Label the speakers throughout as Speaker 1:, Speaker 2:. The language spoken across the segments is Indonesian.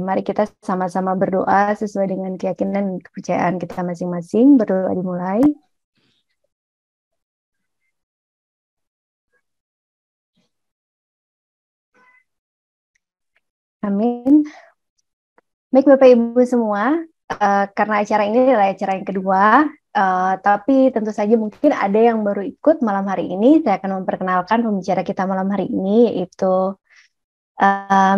Speaker 1: mari kita sama-sama berdoa sesuai dengan keyakinan dan kepercayaan kita masing-masing. Berdoa dimulai. Amin. Baik Bapak Ibu semua, karena acara ini adalah acara yang kedua, tapi tentu saja mungkin ada yang baru ikut malam hari ini. Saya akan memperkenalkan pembicara kita malam hari ini, yaitu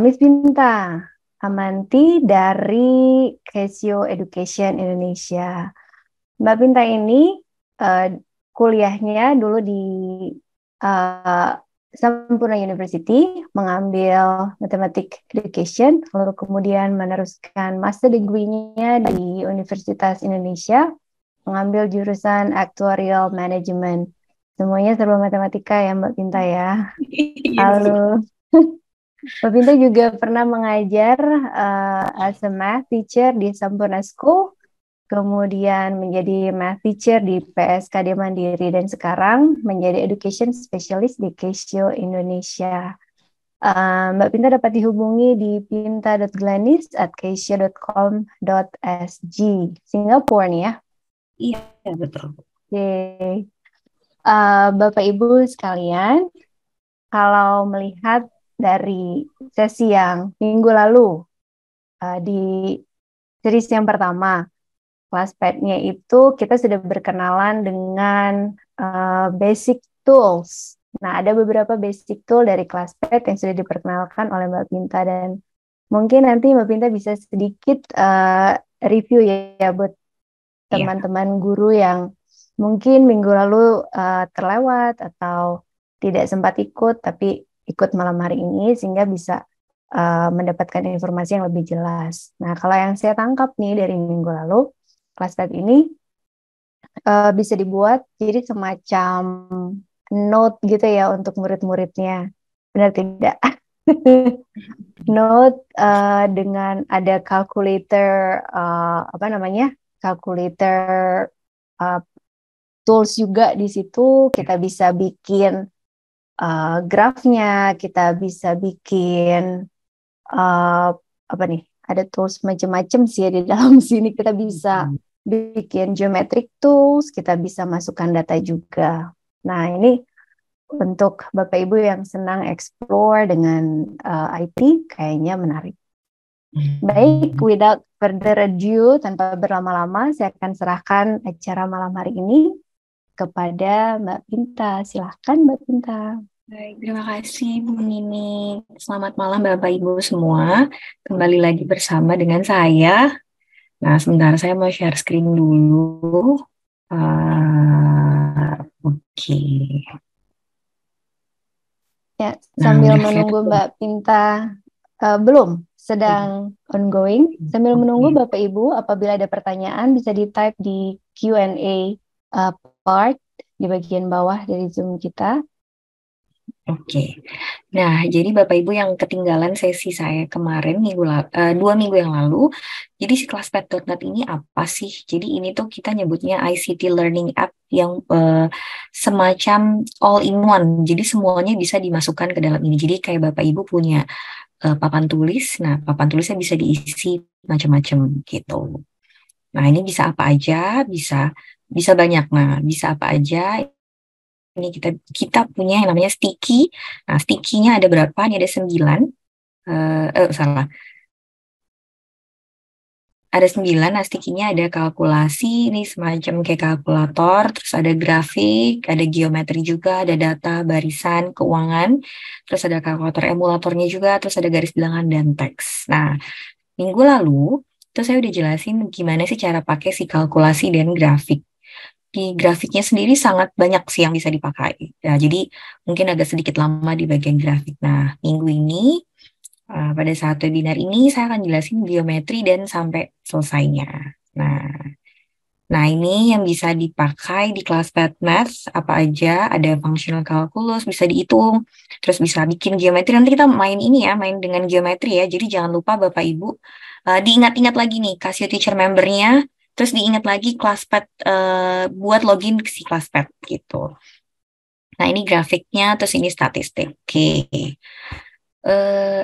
Speaker 1: Miss Binta Amanti dari Casio Education Indonesia. Mbak Binta ini kuliahnya dulu di Sampurna University, mengambil Mathematics Education, lalu kemudian meneruskan master degree-nya di Universitas Indonesia, mengambil jurusan Actuarial Management. Semuanya serba matematika ya Mbak Binta ya. Lalu Mbak Binta juga pernah mengajar as a math teacher di Sampurna School, kemudian menjadi math teacher di PSKD Mandiri, dan sekarang menjadi education specialist di Casio Indonesia. Mbak Pinta dapat dihubungi di pinta.glanis@casio.com.sg. Singapura nih ya?
Speaker 2: Iya, betul.
Speaker 1: Oke. Bapak Ibu sekalian, kalau melihat dari sesi yang minggu lalu, di series yang pertama, Classpad-nya itu kita sudah berkenalan dengan basic tools. Nah, ada beberapa basic tool dari Classpad yang sudah diperkenalkan oleh Mbak Pinta, dan mungkin nanti Mbak Pinta bisa sedikit review ya buat teman-teman guru yang mungkin minggu lalu terlewat atau tidak sempat ikut, tapi ikut malam hari ini sehingga bisa mendapatkan informasi yang lebih jelas. Nah, kalau yang saya tangkap nih dari minggu lalu, Classpad ini bisa dibuat jadi semacam note gitu ya untuk murid-muridnya. Benar tidak? Note dengan ada calculator, calculator tools juga di situ. Kita bisa bikin grafnya, kita bisa bikin ada tools macam-macam sih ya di dalam sini. Kita bisa bikin geometric tools, kita bisa masukkan data juga. Nah, ini untuk Bapak Ibu yang senang explore dengan IT, kayaknya menarik. Baik, without further ado, tanpa berlama-lama, saya akan serahkan acara malam hari ini kepada Mbak Pinta. Silahkan Mbak Pinta.
Speaker 2: Baik, terima kasih Bu Nini. Selamat malam Bapak Ibu semua. Kembali lagi bersama dengan saya. Nah, sebentar saya mau share screen dulu. Oke.
Speaker 1: Ya, sambil menunggu Mbak Pinta, sedang ongoing. Sambil menunggu Bapak Ibu, apabila ada pertanyaan bisa di-type di Q&A part di bagian bawah dari Zoom kita.
Speaker 2: Oke. Nah, jadi Bapak Ibu yang ketinggalan sesi saya kemarin 2 minggu yang lalu, jadi si Classpad.net ini apa sih? Jadi ini tuh kita nyebutnya ICT Learning App yang semacam all-in-one. Jadi semuanya bisa dimasukkan ke dalam ini. Jadi kayak Bapak Ibu punya papan tulis, nah papan tulisnya bisa diisi macam-macam gitu. Nah, ini bisa apa aja, bisa banyak. Nah, bisa apa aja. Ini kita punya yang namanya sticky. Nah, sticky-nya ada berapa? Ini ada 9. Salah. Ada 9. Nah, sticky-nya ada kalkulasi, ini semacam kayak kalkulator, terus ada grafik, ada geometri juga, ada data, barisan, keuangan, terus ada kalkulator emulatornya juga, terus ada garis bilangan dan teks. Nah, minggu lalu, terus saya udah jelasin gimana sih cara pakai si kalkulasi dan grafik. Di grafiknya sendiri sangat banyak sih yang bisa dipakai. Nah, jadi mungkin agak sedikit lama di bagian grafik. Nah, minggu ini pada saat webinar ini saya akan jelasin geometri dan sampai selesainya. Nah, ini yang bisa dipakai di Classpad Math apa aja, ada functional calculus, bisa dihitung, terus bisa bikin geometri. Nanti kita main ini ya, main dengan geometri ya. Jadi jangan lupa Bapak Ibu diingat-ingat lagi nih Casio Teacher membernya, terus diingat lagi Classpad buat login ke si Classpad gitu. Nah, ini grafiknya, terus ini statistik. Oke.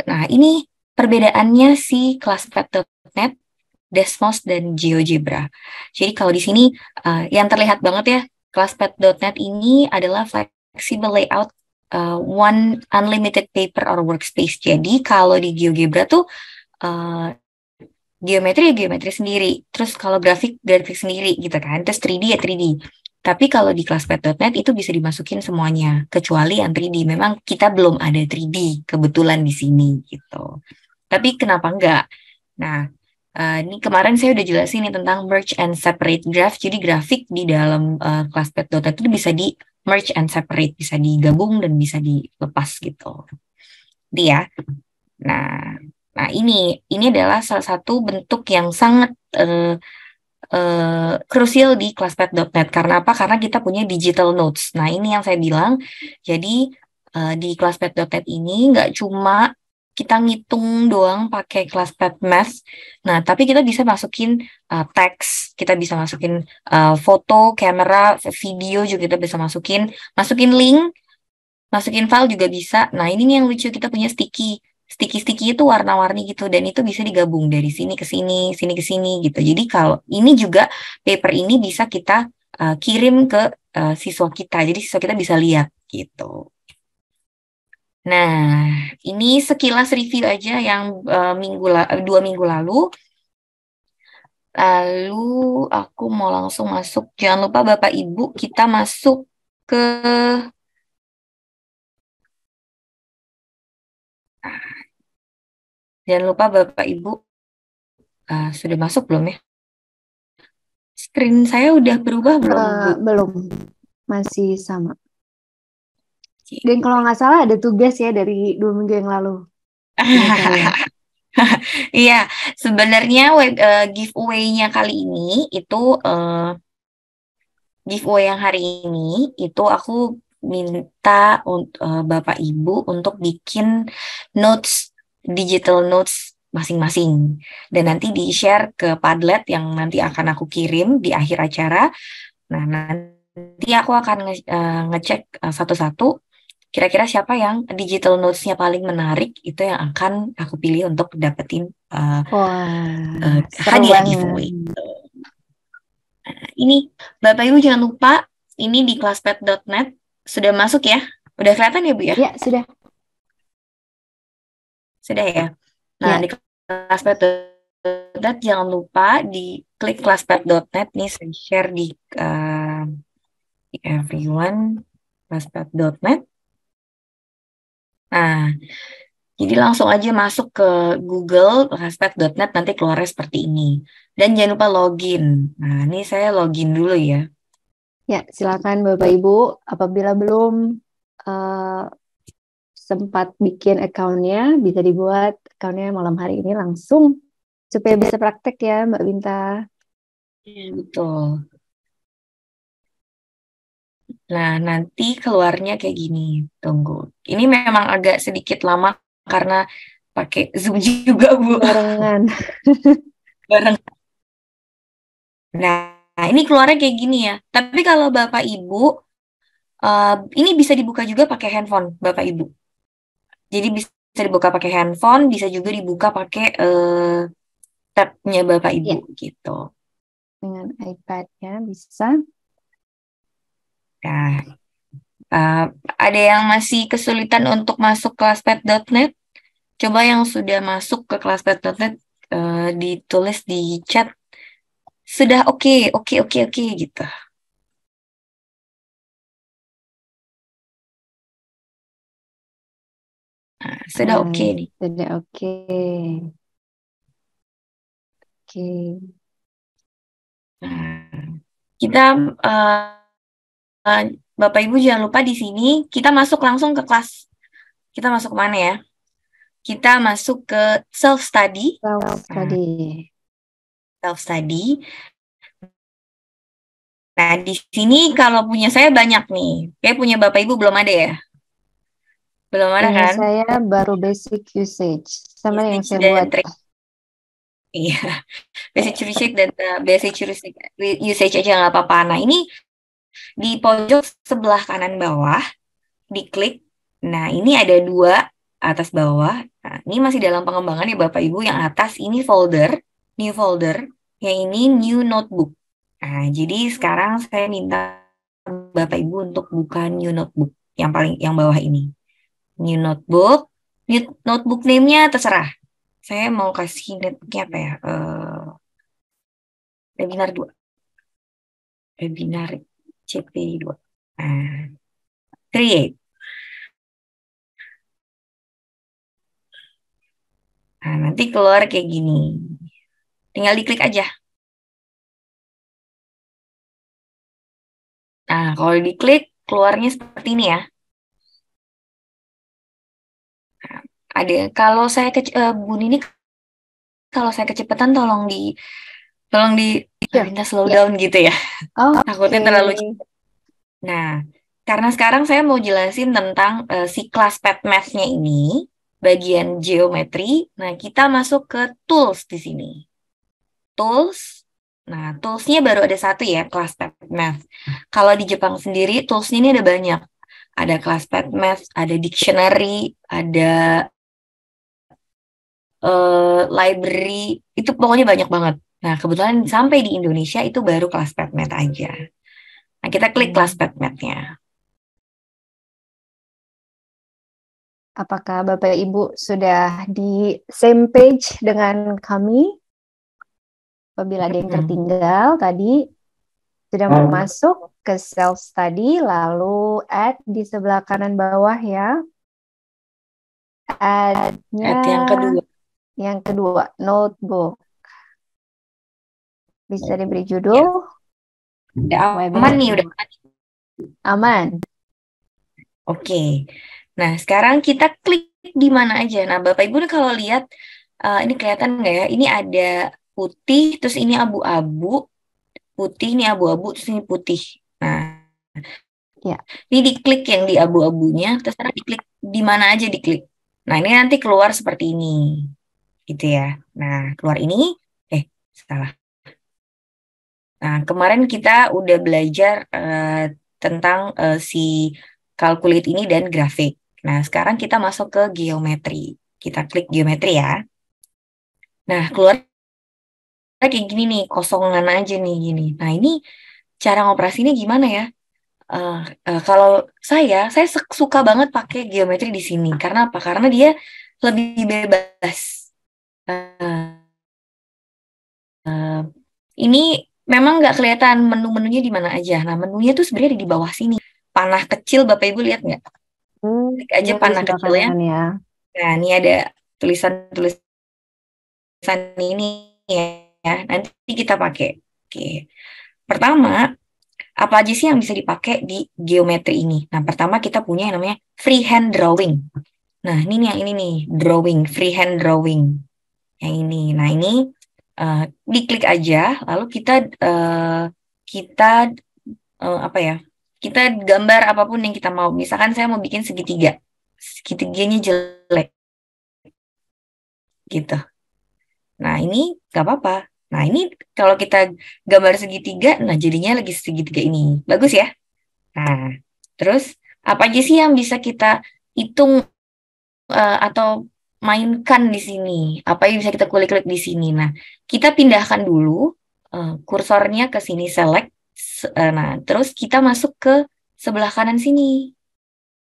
Speaker 2: Nah, ini perbedaannya si Classpath.net, Desmos, dan GeoGebra. Jadi kalau di sini yang terlihat banget ya, Classpath.net ini adalah flexible layout, one unlimited paper or workspace. Jadi kalau di GeoGebra tuh geometri ya geometri sendiri, terus kalau grafik sendiri gitu kan, terus 3D ya 3D. Tapi kalau di Classpath.net itu bisa dimasukin semuanya, kecuali yang 3D. Memang kita belum ada 3D kebetulan di sini gitu. Tapi kenapa enggak? Nah, ini kemarin saya udah jelasin nih tentang merge and separate graph. Jadi grafik di dalam Classpath.net itu bisa di merge and separate, bisa digabung dan bisa dilepas gitu. Dia. Nah, ini adalah salah satu bentuk yang sangat krusial di Classpath.net. Karena apa? Karena kita punya digital notes. Nah, ini yang saya bilang. Jadi di Classpath.net ini nggak cuma kita ngitung doang pakai Classpath Math. Nah, tapi kita bisa masukin teks, kita bisa masukin foto, kamera, video juga kita bisa masukin link, masukin file juga bisa. Nah, ini nih yang lucu, kita punya sticky itu warna-warni gitu, dan itu bisa digabung dari sini ke sini ke sini gitu. Jadi kalau ini juga paper ini bisa kita kirim ke siswa kita, jadi siswa kita bisa lihat gitu. Nah, ini sekilas review aja yang 2 minggu lalu. Lalu aku mau langsung masuk. Jangan lupa Bapak Ibu, kita masuk ke jangan lupa Bapak Ibu, sudah masuk belum ya? Screen saya udah berubah belum, Bu?
Speaker 1: Belum, masih sama. Dan kalau nggak salah ada tugas ya dari 2 minggu yang lalu.
Speaker 2: Iya, sebenarnya giveaway-nya kali ini itu giveaway yang hari ini itu aku minta Bapak Ibu untuk bikin digital notes masing-masing, dan nanti di-share ke Padlet yang nanti akan aku kirim di akhir acara. Nah, nanti aku akan ngecek satu-satu kira-kira siapa yang digital notes-nya paling menarik, itu yang akan aku pilih untuk dapetin hadiah giveaway. Ini Bapak Ibu jangan lupa, ini di Classpath.net sudah masuk ya? Udah kelihatan ya Bu ya?
Speaker 1: Ya, sudah.
Speaker 2: Sudah ya? Nah, di Classpath.net jangan lupa di klik Classpath.net nih, saya share di everyone Classpath.net. Nah, jadi langsung aja masuk ke Google Classpath.net, nanti keluarnya seperti ini. Dan jangan lupa login. Nah, ini saya login dulu ya.
Speaker 1: Ya, silakan Bapak Ibu, apabila belum sempat bikin akunnya, bisa dibuat akunnya malam hari ini langsung, supaya bisa praktek ya Mbak Binta.
Speaker 2: Betul. Nah, nanti keluarnya kayak gini. Tunggu. Ini memang agak sedikit lama karena pakai Zoom juga, Bu.
Speaker 1: Barengan.
Speaker 2: Bareng. Nah, ini keluarnya kayak gini ya. Tapi kalau Bapak Ibu, ini bisa dibuka juga pakai handphone, Bapak Ibu. Jadi bisa dibuka pakai handphone, bisa juga dibuka pakai tab-nya Bapak Ibu gitu.
Speaker 1: Dengan iPad-nya bisa.
Speaker 2: Nah, ada yang masih kesulitan untuk masuk Classpath.net? Coba yang sudah masuk ke Classpath.net ditulis di chat. Sudah oke gitu. Nah, sudah oke nih.
Speaker 1: Sudah oke. Oke.
Speaker 2: Nah, kita Bapak Ibu jangan lupa di sini kita masuk langsung ke kelas. Kita masuk ke mana ya? Kita masuk ke self study. Self study. Nah, di sini kalau punya saya banyak nih. Kayak punya Bapak Ibu belum ada ya? Belum ada
Speaker 1: punya
Speaker 2: kan?
Speaker 1: Saya baru basic usage sama yang saya buat.
Speaker 2: Iya, basic usage aja nggak apa-apa. Nah, ini di pojok sebelah kanan bawah, diklik. Nah, ini ada 2 atas bawah. Nah, ini masih dalam pengembangan ya Bapak Ibu. Yang atas ini folder, new folder. Yang ini new notebook. Nah, jadi sekarang saya minta Bapak Ibu untuk buka new notebook. Yang bawah ini. New notebook. New notebook name-nya terserah. Saya mau kasih notebook-nya apa ya? Webinar 2. Webinar CP2. Nah, create. Nah, nanti keluar kayak gini. Tinggal diklik aja. Nah, kalau diklik, keluarnya seperti ini ya. Ada, kalau saya Bun ini, kalau saya kecepatan tolong
Speaker 1: Sure.
Speaker 2: minta slow
Speaker 1: Ya.
Speaker 2: down gitu ya. Takutnya
Speaker 1: Oke.
Speaker 2: terlalu. Nah, karena sekarang saya mau jelasin tentang si kelas pad math-nya ini, bagian geometri. Nah, kita masuk ke tools di sini. Tools. Nah, tools-nya baru ada satu ya, kelas pad math. Kalau di Jepang sendiri, tools-nya ini ada banyak. Ada kelas pad math, ada dictionary, ada library, itu pokoknya banyak banget. Nah, kebetulan sampai di Indonesia itu baru kelas pad math aja. Nah, kita klik kelas pad math-nya.
Speaker 1: Apakah Bapak Ibu sudah di same page dengan kami? Apabila ada yang tertinggal tadi, sudah masuk ke self study, lalu add di sebelah kanan bawah ya. Add-nya
Speaker 2: Yang kedua.
Speaker 1: notebook. Bisa diberi judul.
Speaker 2: Ya. Udah aman nih, udah
Speaker 1: aman.
Speaker 2: Oke. Nah, sekarang kita klik di mana aja. Nah, Bapak Ibu kalau lihat, ini kelihatan nggak ya? Ini ada putih, terus ini abu-abu. Putih, ini abu-abu, terus ini putih. Nah,
Speaker 1: ya.
Speaker 2: Ini diklik yang di abu-abunya, terus diklik di mana aja diklik. Nah, ini nanti keluar seperti ini. Gitu ya. Nah, keluar ini, salah. Nah, kemarin kita udah belajar tentang si calculate ini dan grafik. Nah, sekarang kita masuk ke geometri. Kita klik geometri ya. Nah, keluar kayak gini nih, kosongan aja nih gini. Nah, ini cara ngoperasinya gimana ya? Kalau saya suka banget pakai geometri di sini. Karena apa? Karena dia lebih bebas. Ini memang nggak kelihatan menu-menunya di mana aja. Nah, menunya tuh sebenarnya di bawah sini. Panah kecil, Bapak Ibu lihat nggak? Klik aja panah kecilnya.
Speaker 1: Ya.
Speaker 2: Nah, ini ada tulisan-tulisan ini ya. Nanti kita pakai. Oke. Pertama, apa aja sih yang bisa dipakai di geometri ini? Nah, pertama kita punya yang namanya freehand drawing. Nah, ini nih yang ini nih, drawing, freehand drawing. Yang ini. Nah, ini diklik aja, lalu kita apa ya? Kita gambar apapun yang kita mau. Misalkan saya mau bikin segitiga. Segitiganya jelek. Gitu. Nah, ini nggak apa-apa. Nah, ini kalau kita gambar segitiga, nah jadinya lagi segitiga ini. Bagus ya? Nah, terus apa aja sih yang bisa kita hitung atau mainkan di sini? Apa yang bisa kita klik-klik di sini? Nah, kita pindahkan dulu kursornya ke sini, select. Nah, terus kita masuk ke sebelah kanan sini.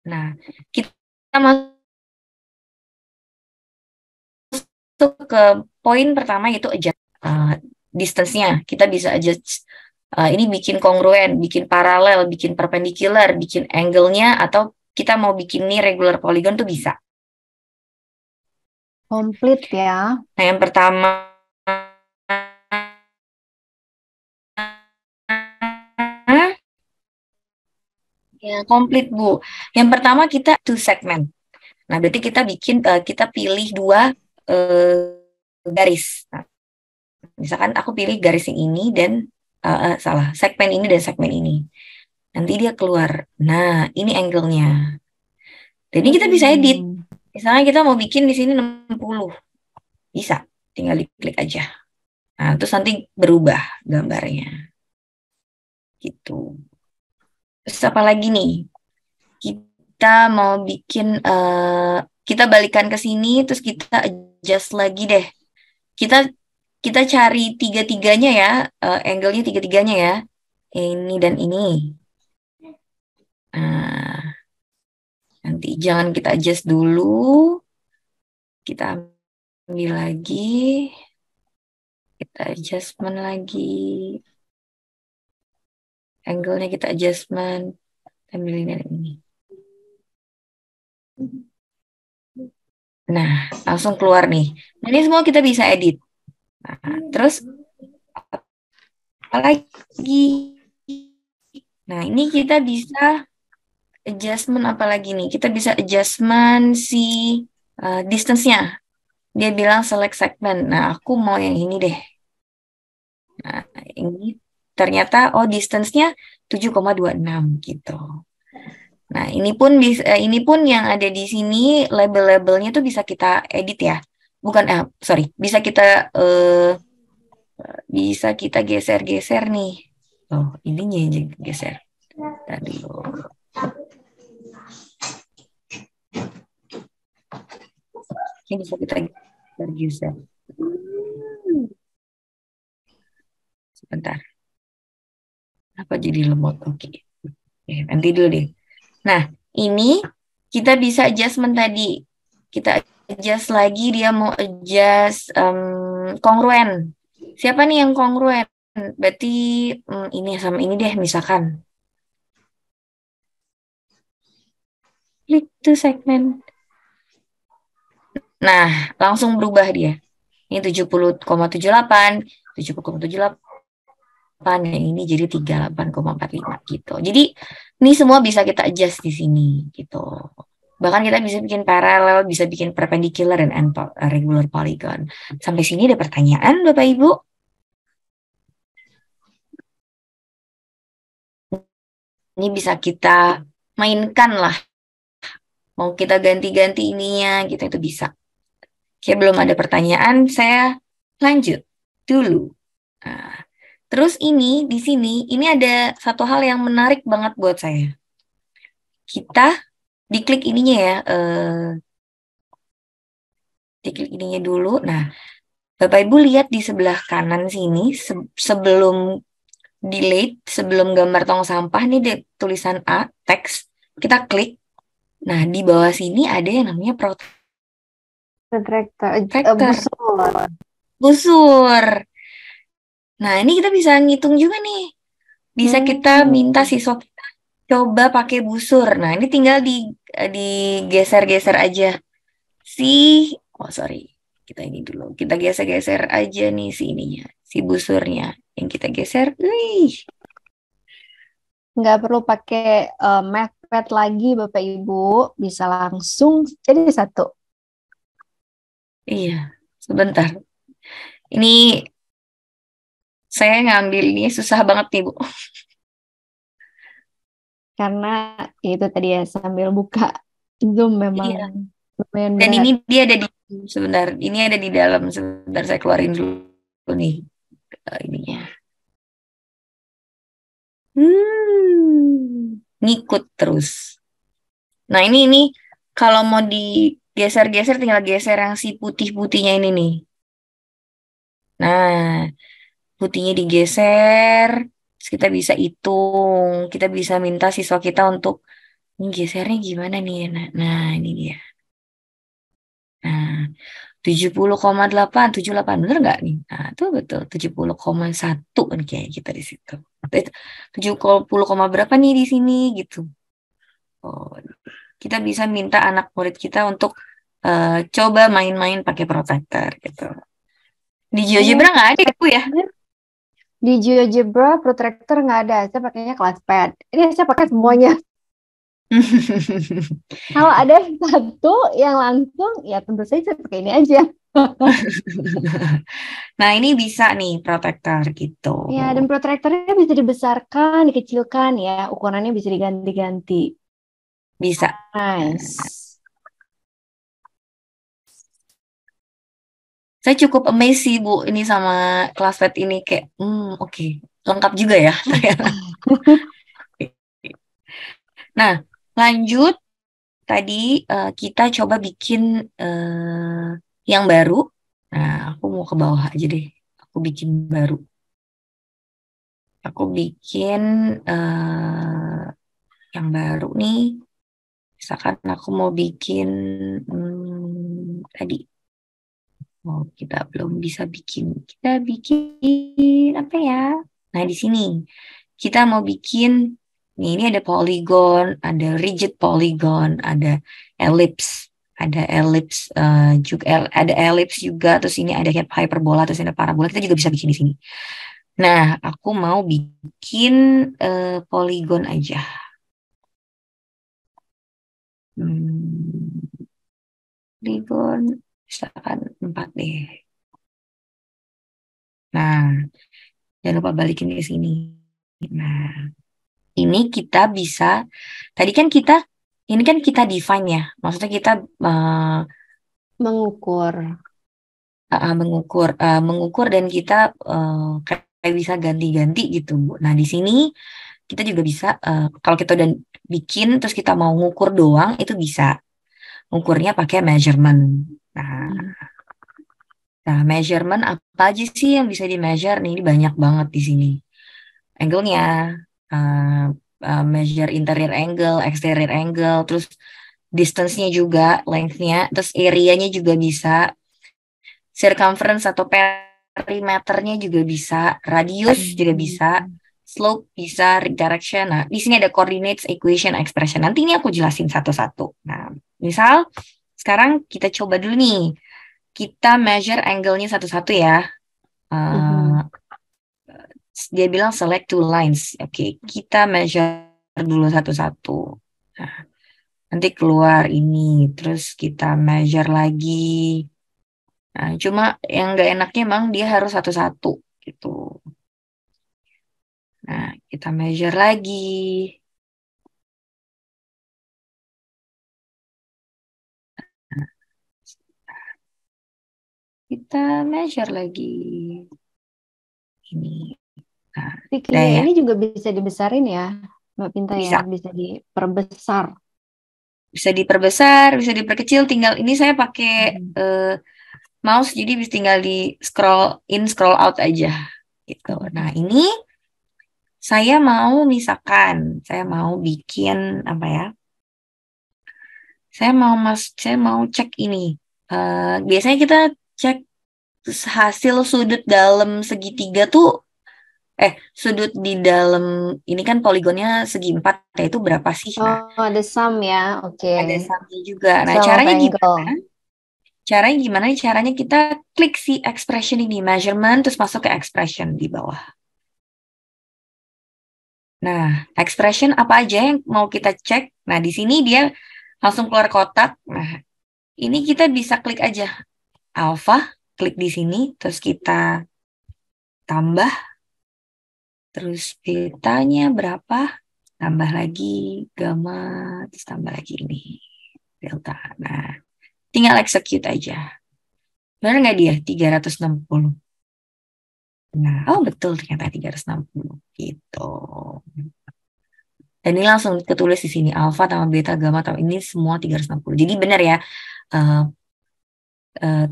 Speaker 2: Nah, kita masuk ke poin pertama yaitu adjust distance-nya. Kita bisa adjust ini bikin kongruen, bikin paralel, bikin perpendicular, bikin angle-nya, atau kita mau bikin ini regular polygon tuh bisa.
Speaker 1: Komplit ya.
Speaker 2: Nah, yang pertama ya komplit Bu. Yang pertama kita two segment. Nah, berarti kita pilih dua garis. Nah, misalkan aku pilih garis yang ini dan segmen ini dan segmen ini. Nanti dia keluar. Nah, ini angle-nya. Jadi kita bisa edit. Misalnya kita mau bikin di sini 60. Bisa. Tinggal diklik aja. Nah, terus nanti berubah gambarnya. Gitu. Terus apa lagi nih? Kita mau bikin kita balikan ke sini, terus kita adjust lagi deh. Kita kita cari tiga-tiganya ya, angle-nya tiga-tiganya ya. Ini dan ini. Nah, nanti jangan kita adjust dulu. Kita ambil lagi. Kita adjustment lagi. Angle-nya kita adjustment. Ambil ini dan ini. Nah, langsung keluar nih. Nah, ini semua kita bisa edit. Nah, terus apa lagi? Nah, ini kita bisa adjustment apa lagi nih? Kita bisa adjustment si distance-nya. Dia bilang select segment. Nah, aku mau yang ini deh. Nah, ini ternyata distance-nya 7,26 gitu. Nah, ini pun yang ada di sini label-labelnya tuh bisa kita edit ya. Bukan sorry, bisa kita geser-geser nih. Oh, ininya yang geser. Tadi ini bisa kita geser. Sebentar. Apa jadi lemot? Oke. Nanti dulu deh. Nah, ini kita bisa adjustment tadi. Kita adjust lagi, dia mau adjust kongruen. Siapa nih yang kongruen? Berarti ini sama ini deh, misalkan. Klik to segmen. Nah, langsung berubah dia. Ini 70,78, 70,78, yang ini jadi 38,45 gitu. Jadi ini semua bisa kita adjust di sini gitu. Bahkan kita bisa bikin paralel, bisa bikin perpendicular dan regular polygon. Sampai sini ada pertanyaan, Bapak Ibu? Ini bisa kita mainkan lah. Mau kita ganti-ganti ininya, gitu itu bisa. Oke, belum ada pertanyaan, saya lanjut dulu. Nah, terus ini di sini ini ada satu hal yang menarik banget buat saya. Kita diklik ininya ya, diklik ininya dulu. Nah, Bapak Ibu lihat di sebelah kanan sini sebelum delete, sebelum gambar tong sampah nih tulisan A, teks, kita klik. Nah, di bawah sini ada yang namanya protractor. Busur. Nah, ini kita bisa ngitung juga nih. Bisa kita minta siswa kita coba pakai busur. Nah, ini tinggal digeser-geser aja. Sorry. Kita ini dulu. Kita geser-geser aja nih si ininya. Si busurnya. Yang kita geser.
Speaker 1: Nggak perlu pakai Mathpad lagi, Bapak Ibu. Bisa langsung jadi satu.
Speaker 2: Iya. Sebentar. Ini saya ngambil ini susah banget nih, Bu.
Speaker 1: Karena itu tadi ya, sambil buka Zoom memang lumayan
Speaker 2: Dan
Speaker 1: berat.
Speaker 2: ini dia ada di sebentar. Ini ada di dalam. Sebentar saya keluarin dulu nih ininya. Ngikut terus. Nah, ini kalau mau digeser-geser tinggal geser yang si putih-putihnya ini nih. Nah, putihnya digeser, terus kita bisa hitung, kita bisa minta siswa kita untuk ini gesernya gimana nih? Nah, ini dia. Nah, 70,8, 78, bener nggak nih? Nah, itu betul, 70,1 nih kayak kita di situ. 70, berapa nih di sini gitu. Oh, kita bisa minta anak murid kita untuk coba main-main pakai protractor gitu. Di GeoGebra nggak ada Bu ya?
Speaker 1: Di GeoGebra protractor nggak ada, saya pakainya ClassPad. Ini saya pakai semuanya. Kalau ada satu yang langsung, ya tentu saja saya pakai ini aja.
Speaker 2: Nah, ini bisa nih protractor gitu.
Speaker 1: Ya, dan protractornya bisa dibesarkan, dikecilkan ya, ukurannya bisa diganti-ganti.
Speaker 2: Bisa.
Speaker 1: Nice.
Speaker 2: Saya cukup amazed sih Bu ini sama ClassPad ini kayak oke. Lengkap juga ya. Nah, lanjut tadi kita coba bikin yang baru. Nah, aku mau ke bawah aja deh. Aku bikin baru. Aku bikin yang baru nih. Misalkan aku mau bikin tadi. Oh, kita belum bisa bikin. Kita bikin apa ya? Nah, di sini kita mau bikin. Nih, ini ada polygon, ada rigid polygon, ada ellipse, juga, ada ellipse juga. Terus ini ada hyperbola, terus ada parabola. Kita juga bisa bikin di sini. Nah, aku mau bikin polygon aja. Polygon, misalkan 4 deh. Nah, jangan lupa balikin ke sini. Nah, ini kita bisa, tadi kan ini kan kita define ya. Maksudnya kita
Speaker 1: Mengukur.
Speaker 2: mengukur dan kita kayak bisa ganti-ganti gitu, Bu. Nah, di sini kita juga bisa, kalau kita udah bikin, terus kita mau ngukur doang, itu bisa. Ngukurnya pakai measurement. Nah, measurement apa aja sih yang bisa di measure nih? Ini banyak banget di sini. Angle-nya, measure interior angle, exterior angle, terus distance-nya juga, length-nya, terus area-nya juga bisa, circumference atau perimeternya juga bisa, radius juga bisa, slope bisa, direction. Nah, di sini ada coordinates, equation, expression. Nanti ini aku jelasin satu-satu. Nah, misal sekarang kita coba dulu nih, kita measure angle-nya satu-satu ya. Dia bilang select two lines. Oke, kita measure dulu satu-satu. Nah, nanti keluar ini, terus kita measure lagi. Nah, cuma yang nggak enaknya emang dia harus satu-satu gitu. Nah, kita measure lagi. Kita measure lagi. Ini. Nah,
Speaker 1: Stikinya
Speaker 2: ya.
Speaker 1: ini juga bisa dibesarin ya, Mbak Pinta
Speaker 2: Bisa.
Speaker 1: ya, bisa diperbesar.
Speaker 2: Bisa diperbesar, bisa diperkecil. Tinggal ini saya pakai mouse, jadi bisa tinggal di scroll in, scroll out aja gitu. Nah, ini saya misalkan saya mau bikin apa ya? Saya mau cek ini. Biasanya kita cek hasil sudut dalam segitiga tuh, sudut di dalam ini kan poligonnya segi 4, itu berapa sih? Nah,
Speaker 1: Oh, ada sum ya, oke.
Speaker 2: ada sumnya juga. Nah,
Speaker 1: Sum of
Speaker 2: caranya
Speaker 1: angle.
Speaker 2: gimana? Caranya kita klik si expression ini, measurement, terus masuk ke expression di bawah. Nah, expression apa aja yang mau kita cek? Nah, di sini dia langsung keluar kotak. Nah, ini kita bisa klik aja alpha, klik di sini, terus kita tambah, terus betanya berapa, tambah lagi gamma, terus tambah lagi ini, delta. Nah, tinggal execute aja. Benar nggak dia? 360. Nah, oh betul ternyata 360 gitu. Dan ini langsung ketulis di sini alfa tambah beta gamma tambah ini semua 360. Jadi benar ya,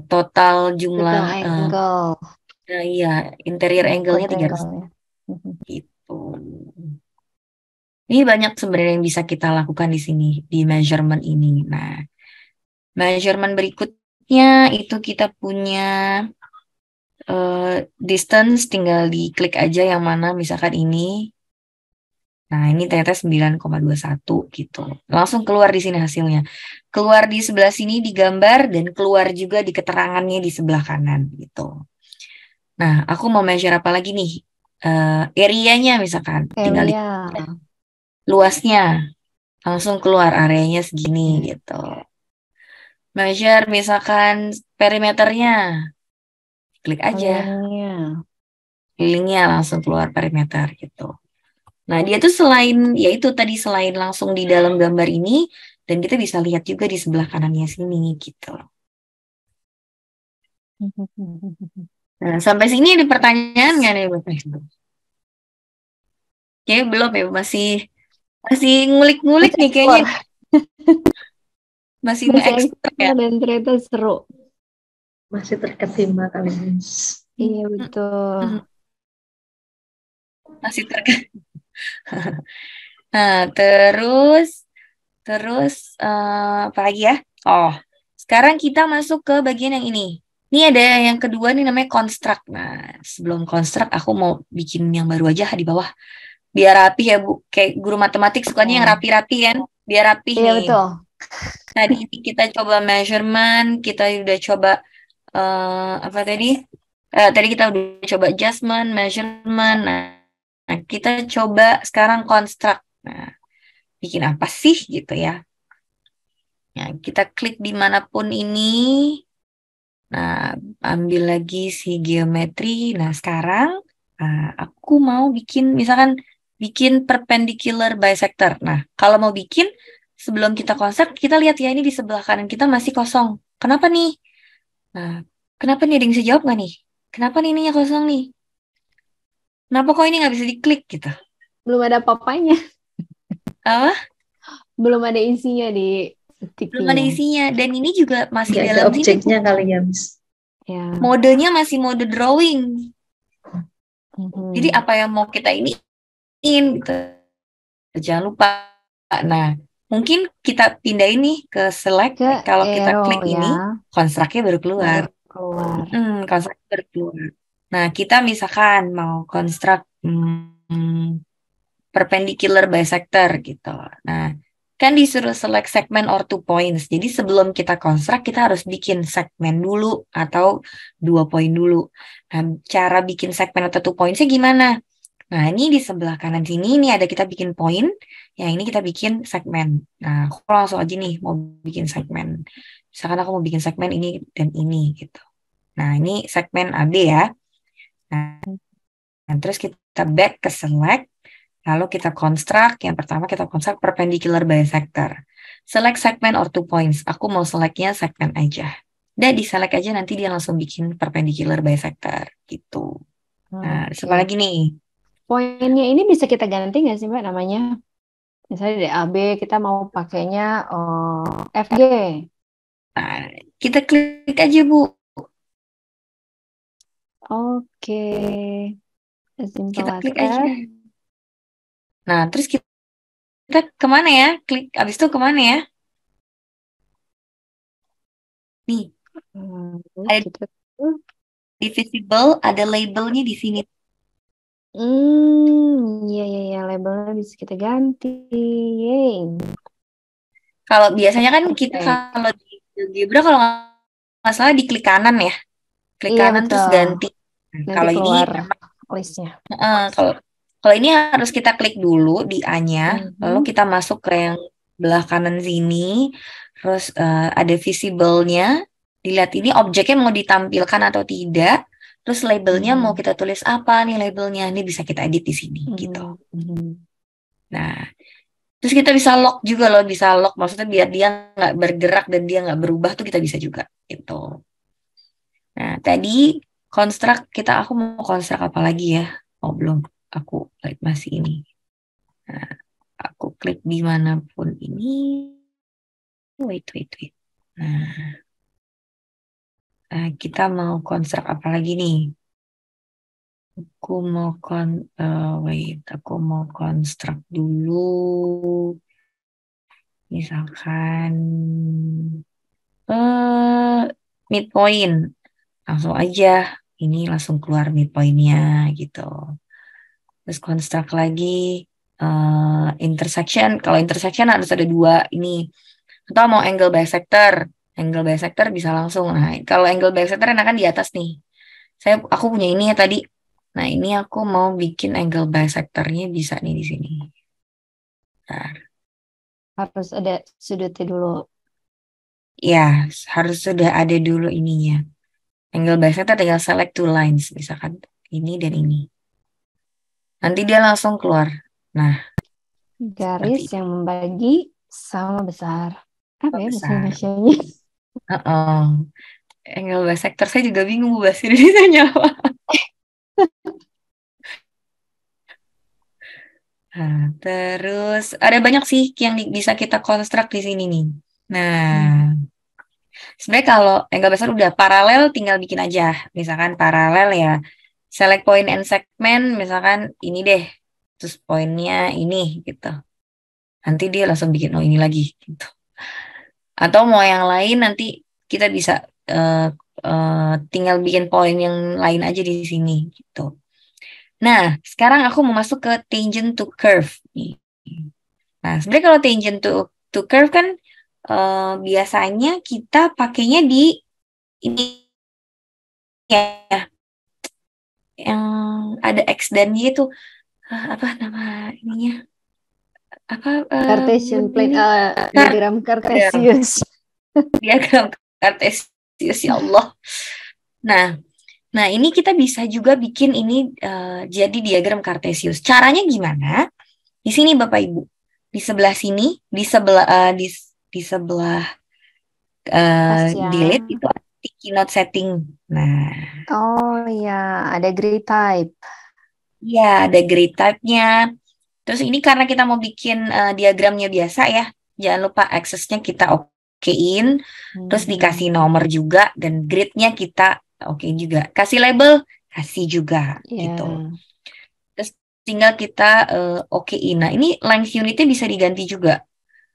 Speaker 2: total jumlah
Speaker 1: Angle.
Speaker 2: iya, interior angle-nya
Speaker 1: Quadrangle
Speaker 2: 360
Speaker 1: ya.
Speaker 2: gitu. Ini banyak sebenarnya yang bisa kita lakukan di sini di measurement ini. Nah, measurement berikutnya itu kita punya distance, tinggal diklik aja yang mana, misalkan ini. Nah, ini ternyata 9,21 gitu. Langsung keluar di sini hasilnya. Keluar di sebelah sini di gambar dan keluar juga di keterangannya di sebelah kanan gitu. Nah, aku mau measure apa lagi nih? Area-nya misalkan. Tinggal di
Speaker 1: Area.
Speaker 2: luasnya. Langsung keluar areanya segini gitu. Measure misalkan perimeternya. Klik aja. Kelilingnya langsung keluar perimeter gitu. Nah, dia tuh selain langsung di dalam gambar ini, dan kita bisa lihat juga di sebelah kanannya sini gitu. Nah, sampai sini ada pertanyaan nggak nih Bapak Ibu? Kayaknya belum ya, masih ngulik-ngulik nih kayaknya. Masih
Speaker 1: Masih
Speaker 2: nge-explore ya.
Speaker 1: eksplor dan ternyata seru.
Speaker 3: Masih terkesima kali ini.
Speaker 1: Iya betul.
Speaker 2: Hmm, Masih Nah, terus apa lagi ya? Oh, sekarang kita masuk ke bagian yang ini. Ini ada yang kedua nih namanya construct. Nah, sebelum construct aku mau bikin yang baru aja di bawah. Biar rapi ya, Bu. Kayak guru matematik sukanya yang
Speaker 1: Ya.
Speaker 2: rapi-rapi kan? Biar rapih
Speaker 1: Iya
Speaker 2: nih.
Speaker 1: betul.
Speaker 2: Tadi kita coba measurement, kita udah coba apa tadi? Tadi kita udah coba adjustment, measurement. Nah, kita coba sekarang construct. Nah, bikin apa sih gitu ya? Nah, kita klik dimanapun ini. Nah, ambil lagi si geometri. Nah, sekarang aku mau bikin, misalkan bikin perpendicular bisector. Nah, kalau mau bikin, sebelum kita konsep, kita lihat ya ini di sebelah kanan kita masih kosong. Kenapa nih? Nah, kenapa nih? Ada yang bisa jawab nggak nih? Kenapa nih ininya kosong nih? Kenapa kok ini nggak bisa diklik gitu?
Speaker 1: Belum ada papanya.
Speaker 2: Apa?
Speaker 1: Belum ada isinya di
Speaker 2: Belum ada
Speaker 1: stickingnya.
Speaker 2: isinya. Dan ini juga masih
Speaker 3: Nggak ada
Speaker 2: dalam sini.
Speaker 3: objeknya kali ya, Miss.
Speaker 1: Ya.
Speaker 2: Modenya masih mode drawing. Jadi
Speaker 1: Mhm.
Speaker 2: apa yang mau kita ini gitu. Jangan lupa. Nah, mungkin kita pindahin nih ke select.
Speaker 1: Ke
Speaker 2: Kalau kita
Speaker 1: arrow
Speaker 2: klik
Speaker 1: ya,
Speaker 2: ini, konstruknya baru keluar.
Speaker 1: baru keluar.
Speaker 2: Konstruknya baru keluar. Nah, kita misalkan mau konstruk perpendicular bisector gitu. Nah, kan disuruh select segment or 2 points. Jadi sebelum kita konstruk, kita harus bikin segmen dulu atau 2 poin dulu. Nah, cara bikin segmen atau 2 pointsnya gimana? Nah, ini di sebelah kanan sini, ini ada kita bikin poin. Yang ini kita bikin segmen. Nah, aku langsung aja nih mau bikin segmen. Misalkan aku mau bikin segmen ini dan ini gitu. Nah, ini segmen AB ya. Nah, terus kita back ke select. Lalu kita construct. Yang pertama kita construct perpendicular bisector. Select segment or 2 points. Aku mau selectnya segmen aja. Dan di select aja nanti dia langsung bikin perpendicular bisector gitu. Nah, apa lagi nih?
Speaker 1: Poinnya ini bisa kita ganti nggak sih Mbak namanya? Misalnya di AB kita mau pakainya FG.
Speaker 2: Nah, kita klik aja, Bu.
Speaker 1: Oke. As simple
Speaker 2: Kita
Speaker 1: as
Speaker 2: klik aja.
Speaker 1: that.
Speaker 2: Nah, terus kita kemana ya? Klik, abis itu kemana ya? Nih, ada
Speaker 1: Kita
Speaker 2: divisible, ada labelnya di sini.
Speaker 1: iya iya iya labelnya bisa kita ganti. Yeay.
Speaker 2: Kalau biasanya kan kita
Speaker 1: Oke.
Speaker 2: kalau di GeoGebra kalau nggak salah di klik kanan ya. Klik
Speaker 1: Iya
Speaker 2: kanan terus
Speaker 1: betul.
Speaker 2: ganti. Nah,
Speaker 1: Nanti
Speaker 2: kalau ini
Speaker 1: keluar
Speaker 2: memang
Speaker 1: listnya.
Speaker 2: kalau kalau ini harus kita klik dulu di A-nya, lalu
Speaker 1: Mhm.
Speaker 2: kita masuk ke yang belah kanan sini, terus ada visible-nya, dilihat ini objeknya mau ditampilkan atau tidak, terus labelnya mau kita tulis apa nih labelnya, ini bisa kita edit di sini gitu. Nah, terus kita bisa lock juga loh, bisa lock maksudnya biar dia nggak bergerak dan dia nggak berubah tuh kita bisa juga gitu. Nah, tadi konstruk aku mau konstruk apa lagi ya? Oh, belum. Aku masih ini. Nah, aku klik dimanapun ini. Wait. Nah, kita mau konstruk apa lagi nih? Aku mau aku mau konstruk dulu. Misalkan midpoint. Langsung aja. Ini langsung keluar midpointnya gitu. Terus construct lagi intersection. Kalau intersection harus ada dua ini. Kita mau angle bisector. Angle bisector bisa langsung. Nah, kalau angle bisector enakan di atas nih. Aku punya ini ya tadi. Nah, ini aku mau bikin angle bisectornya bisa nih di sini. Nah,
Speaker 1: Harus ada sudutnya dulu.
Speaker 2: ya, harus sudah ada dulu ininya. Angle bisector tinggal select two lines. Misalkan ini dan ini. Nanti dia langsung keluar. Nah,
Speaker 1: Garis
Speaker 2: seperti
Speaker 1: yang membagi sama besar. Apa ya bahasa
Speaker 2: besar.
Speaker 1: Indonesianya?
Speaker 2: Angle bisector saya juga bingung Bu bahasa Indonesia apa. Nah, terus ada banyak sih yang bisa kita konstruk di sini nih. Nah, sebenarnya kalau angle besar udah paralel tinggal bikin aja. Misalkan paralel ya, select point and segment, misalkan ini deh. Terus poinnya ini gitu. Nanti dia langsung bikin oh ini lagi gitu. Atau mau yang lain nanti kita bisa eh, tinggal bikin poin yang lain aja di sini gitu. Nah, sekarang aku mau masuk ke tangent to curve nih. Nah, sebenarnya kalau tangent to curve kan biasanya kita pakainya di ini ya, yang ada X dan Y itu. Apa nama ininya? Apa
Speaker 1: Cartesian plane,
Speaker 2: ini?
Speaker 1: diagram Cartesius.
Speaker 2: Diagram Kartesius, ya Allah. Nah, nah ini kita bisa juga bikin ini jadi diagram Kartesius. Caranya gimana? Di sini Bapak Ibu, di sebelah sini, di sebelah
Speaker 1: Pas ya.
Speaker 2: delete itu ada sticky note setting. Nah,
Speaker 1: Oh ya, ada grid type.
Speaker 2: ya ada grid type-nya. Terus ini karena kita mau bikin diagramnya biasa ya, jangan lupa aksesnya kita okein, terus dikasih nomor juga dan gridnya kita okein juga. Kasih label, kasih juga gitu.
Speaker 1: Ya.
Speaker 2: Terus tinggal kita okein. Nah ini length unitnya bisa diganti juga,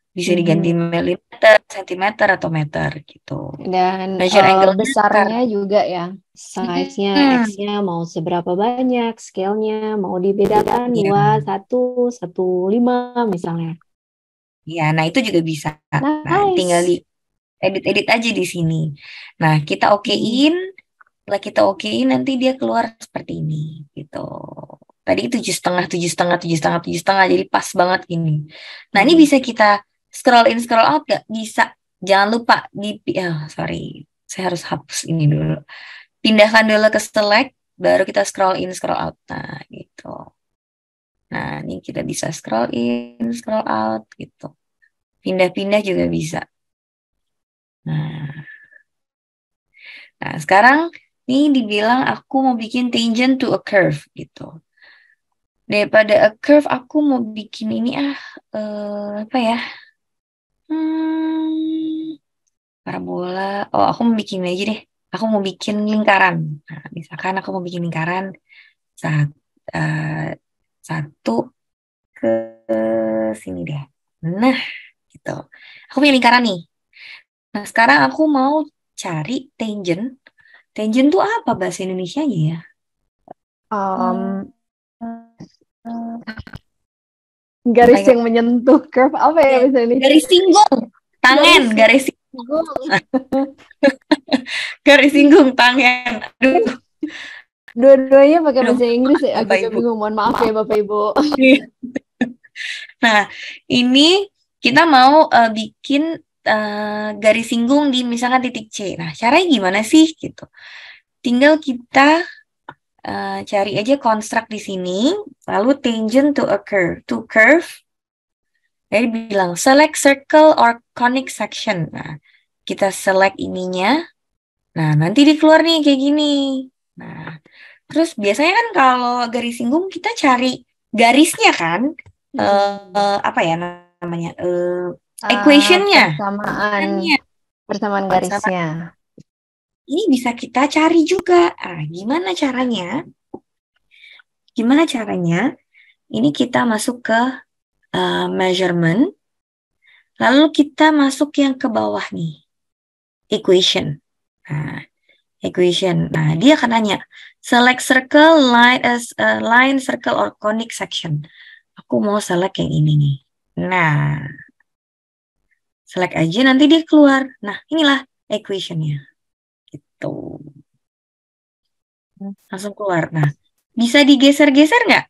Speaker 2: bisa diganti milimeter, sentimeter atau meter gitu.
Speaker 1: Dan
Speaker 2: Measure angle-nya
Speaker 1: besarnya juga ya. Size-nya,
Speaker 2: Hmm,
Speaker 1: X-nya mau seberapa banyak, scale-nya mau dibedakan
Speaker 2: ya,
Speaker 1: 2, 1, 1,5 misalnya.
Speaker 2: ya, nah itu juga bisa. Nah tinggal
Speaker 1: Nice.
Speaker 2: di edit-edit aja di sini. Nah kita okein. Setelah kita okein nanti dia keluar seperti ini gitu. Tadi 7,5, 7,5, 7,5, 7,5, jadi pas banget ini. Nah ini bisa kita scroll in scroll out gak? Bisa. Jangan lupa sorry, saya harus hapus ini dulu. Pindahkan dulu ke select, baru kita scroll in scroll out. Nah gitu. Nah ini kita bisa scroll in scroll out gitu. Pindah-pindah juga bisa. Nah, nah sekarang nih dibilang aku mau bikin tangent to a curve gitu. Daripada a curve aku mau bikin ini apa ya? Hmm, parabola. Oh, aku mau bikin aja deh. Aku mau bikin lingkaran. Nah, misalkan aku mau bikin lingkaran saat satu ke sini deh. Nah, gitu. Aku punya lingkaran nih. Nah, sekarang aku mau cari tangent. Tangent tuh apa bahasa Indonesianya ya?
Speaker 1: Um,
Speaker 2: Apa
Speaker 1: garis
Speaker 2: ya?
Speaker 1: yang menyentuh curve apa ya
Speaker 2: Ya,
Speaker 1: bahasa Indonesia?
Speaker 2: garis singgung. Tangan,
Speaker 1: Garis
Speaker 2: garis
Speaker 1: singgung.
Speaker 2: garis singgung tangan.
Speaker 1: Kan
Speaker 2: Aduh,
Speaker 1: dua-duanya pakai bahasa Inggris ya. Aku
Speaker 2: Bapak
Speaker 1: juga
Speaker 2: Ibu.
Speaker 1: bingung. Mohon maaf ya Bapak Ibu.
Speaker 2: Nah, ini kita mau bikin garis singgung di misalkan titik C. Nah, caranya gimana sih gitu? Tinggal kita cari aja construct di sini, lalu tangent to a curve. To curve, jadi bilang select circle or conic section. Nah, kita select ininya. Nah, nanti dia keluar nih kayak gini. Nah, terus biasanya kan kalau garis singgung kita cari garisnya kan, apa ya namanya, equationnya,
Speaker 1: Persamaan
Speaker 2: equationnya.
Speaker 1: persamaan
Speaker 2: Sama
Speaker 1: garisnya.
Speaker 2: ini bisa kita cari juga. Ah, gimana caranya? Gimana caranya? Ini kita masuk ke measurement, lalu kita masuk yang ke bawah nih, equation. Nah, equation. Nah, dia akan nanya, select circle, line, circle, or conic section. Aku mau select yang ini nih. Nah, select aja, nanti dia keluar. Nah, inilah equationnya. Gitu. Langsung keluar. Nah, bisa digeser-geser nggak?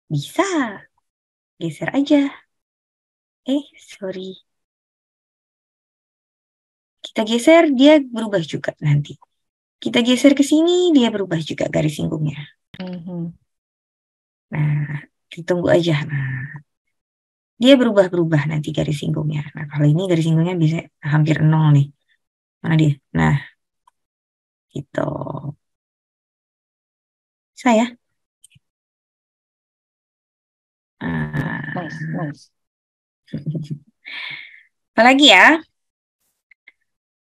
Speaker 2: Bisa. Geser aja. Sorry. Kita geser, dia berubah juga nanti. Kita geser ke sini, dia berubah juga garis singgungnya. Nah, kita tunggu aja. Nah, dia berubah-berubah nanti garis singgungnya. Nah, kalau ini garis singgungnya bisa hampir 0 nih. Mana dia? Nah, gitu. Saya.
Speaker 1: Nice, nice.
Speaker 2: Apalagi ya?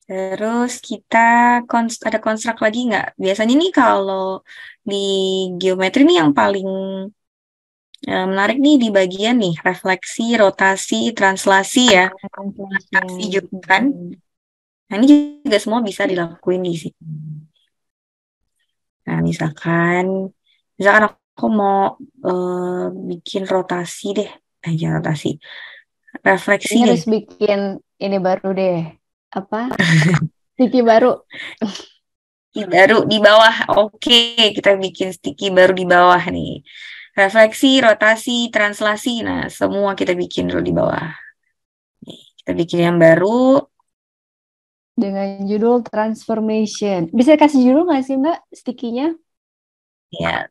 Speaker 2: Terus kita ada konstruk lagi nggak? Biasanya nih kalau di geometri nih yang paling menarik nih di bagian nih refleksi, rotasi, translasi ya. Translasi juga kan. Nah ini juga semua bisa dilakuin di sini. Nah misalkan aku mau bikin rotasi deh, aja rotasi, refleksi
Speaker 1: Ini
Speaker 2: deh.
Speaker 1: harus bikin ini baru deh. Apa? Sticky baru.
Speaker 2: Baru di bawah, oke, kita bikin sticky baru di bawah nih. Refleksi, rotasi, translasi, nah semua kita bikin dulu di bawah. Nih, kita bikin yang baru.
Speaker 1: Dengan judul Transformation. Bisa kasih judul nggak sih Mbak sticky-nya?
Speaker 2: Ya,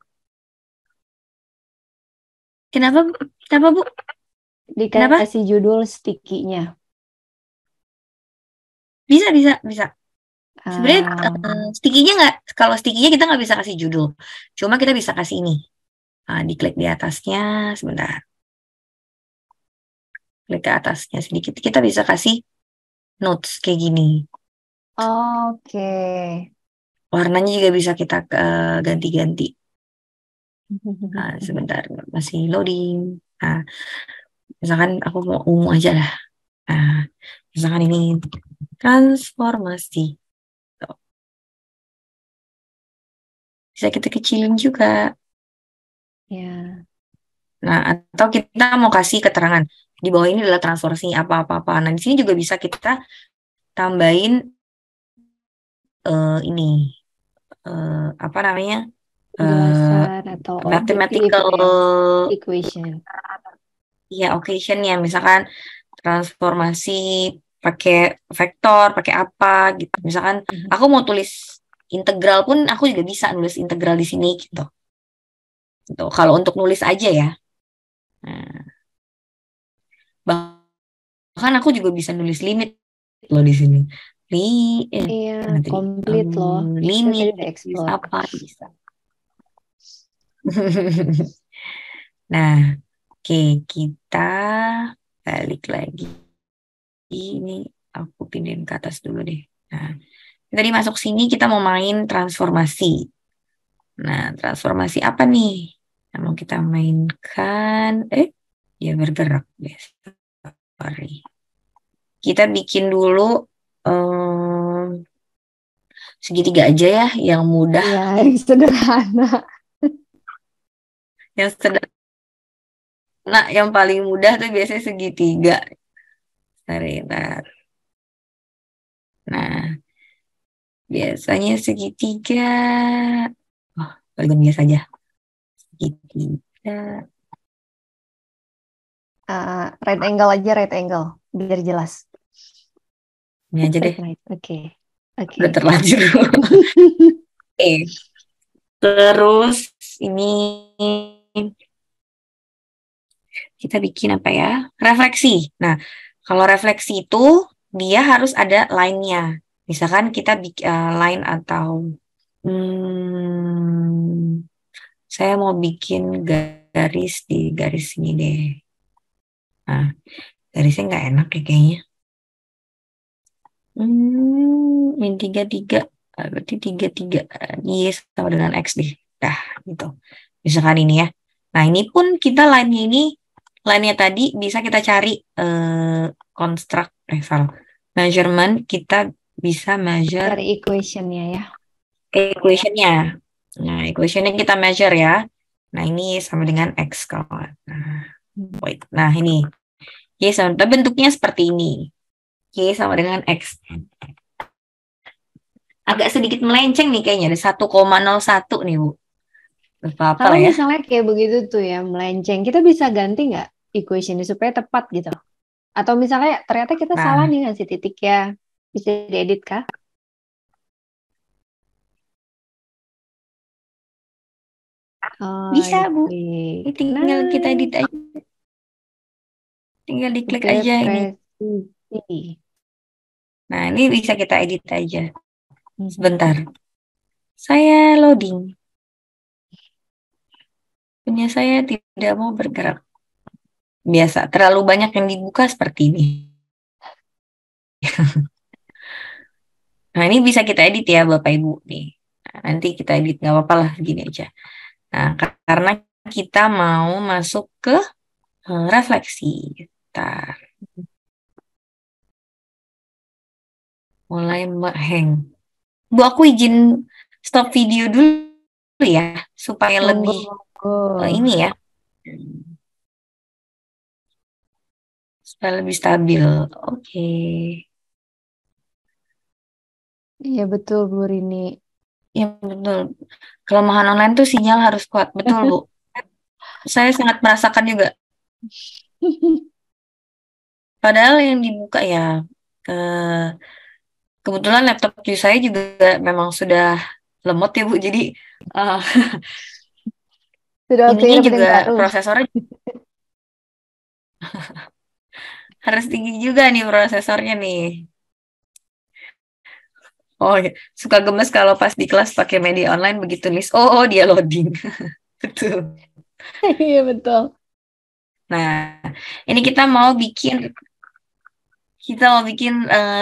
Speaker 2: kenapa Bu? Kenapa Bu? Kenapa?
Speaker 1: Dikasih judul sticky-nya.
Speaker 2: Bisa. Sebenarnya
Speaker 1: Ah,
Speaker 2: sticky-nya nggak, kalau sticky-nya kita nggak bisa kasih judul. Cuma kita bisa kasih ini. Nah, diklik di atasnya, sebentar. Klik ke atasnya sedikit. Kita bisa kasih notes kayak gini.
Speaker 1: oke.
Speaker 2: Warnanya juga bisa kita ganti-ganti. Nah, sebentar, masih loading. Nah, misalkan aku mau ungu aja lah. Nah, misalkan ini transformasi. Tuh. Bisa kita kecilin juga.
Speaker 1: Ya.
Speaker 2: Nah, atau kita mau kasih keterangan. Di bawah ini adalah transformasi apa-apa-apa. Nah, di sini juga bisa kita tambahin ini. Apa namanya?
Speaker 1: Penjelasan atau objektif
Speaker 2: Mathematical,
Speaker 1: gitu ya. Equation.
Speaker 2: ya, occasion-nya. Misalkan transformasi pakai vektor, pakai apa gitu. Misalkan aku mau tulis integral pun aku juga bisa nulis integral di sini gitu. Gitu. Kalau untuk nulis aja ya. Nah, bahkan aku juga bisa nulis limit loh di sini. Li,
Speaker 1: Iya,
Speaker 2: mana tadi?
Speaker 1: komplit loh. Kita tadi
Speaker 2: Limit
Speaker 1: udah explore.
Speaker 2: apa bisa. Nah, oke, kita balik lagi. Ini aku pindahin ke atas dulu deh. Nah, tadi masuk sini kita mau main transformasi. Nah, transformasi apa nih yang mau kita mainkan? Ya bergerak deh. Sorry. Kita bikin dulu segitiga aja ya, yang mudah,
Speaker 1: Iya, yang sederhana.
Speaker 2: yang sederhana. Nah, yang paling mudah tuh biasanya segitiga. Bentar. Nah, biasanya segitiga. Oh, paling biasa aja. Segitiga.
Speaker 1: Right angle aja, right angle. Biar jelas.
Speaker 2: Ini aja deh.
Speaker 1: Right. Oke. Oke.
Speaker 2: Udah terlanjur. Oke. Terus ini kita bikin apa ya? Refleksi. Nah, kalau refleksi itu dia harus ada line-nya. Misalkan kita bikin line atau saya mau bikin garis di garis ini deh. Nah, garisnya nggak enak ya kayaknya. Ini 33. Berarti 33. Ini sama dengan X deh. Dah, gitu. Misalkan ini ya. Nah, ini pun kita line-nya ini, line-nya tadi bisa kita cari construct, salah. Measurement, kita bisa measure
Speaker 1: Cari equation-nya ya.
Speaker 2: equation-nya. Nah, equation-nya kita measure ya. Nah, ini sama dengan X kalau. Wait. Nah, ini. Y sama, tapi bentuknya seperti ini. Y sama dengan X. Agak sedikit melenceng nih kayaknya. Ada 1,01 nih, Bu. Apa-apa
Speaker 1: Kalau
Speaker 2: lah ya.
Speaker 1: misalnya kayak begitu tuh ya, melenceng, kita bisa ganti nggak equation-nya supaya tepat gitu? Atau misalnya ternyata kita salah
Speaker 2: Nah,
Speaker 1: nih ngasih titiknya, bisa diedit kah?
Speaker 2: bisa, Bu.
Speaker 1: Klik.
Speaker 2: Ini tinggal kita edit aja. Tinggal diklik
Speaker 1: Oke,
Speaker 2: aja ini.
Speaker 1: presisi.
Speaker 2: Nah, ini bisa kita edit aja. Sebentar. Saya loading. Punya saya tidak mau bergerak. Biasa, terlalu banyak yang dibuka seperti ini. Nah, ini bisa kita edit ya, Bapak Ibu nih. Nah, nanti kita edit, nggak apa-apa lah, gini aja. Nah, karena kita mau masuk ke refleksi. Bentar, mulai hang. Bu, aku izin stop video dulu ya, supaya
Speaker 1: Monggo,
Speaker 2: lebih
Speaker 1: monggo.
Speaker 2: ini ya, supaya lebih stabil. Oke.
Speaker 1: Iya betul Bu Rini.
Speaker 2: Ya betul. Kelemahan online tuh sinyal harus kuat. Betul, Bu. Saya sangat merasakan juga. Padahal yang dibuka ya, kebetulan laptop saya juga memang sudah lemot ya, Bu. Jadi eh,
Speaker 1: Sudah waktunya
Speaker 2: ininya
Speaker 1: dapat
Speaker 2: juga
Speaker 1: yang baru.
Speaker 2: prosesornya harus tinggi juga nih prosesornya nih. Oh, ya. Suka gemes kalau pas di kelas pakai media online begitu nih. Oh, dia loading. Betul.
Speaker 1: Iya betul.
Speaker 2: Nah, ini kita mau bikin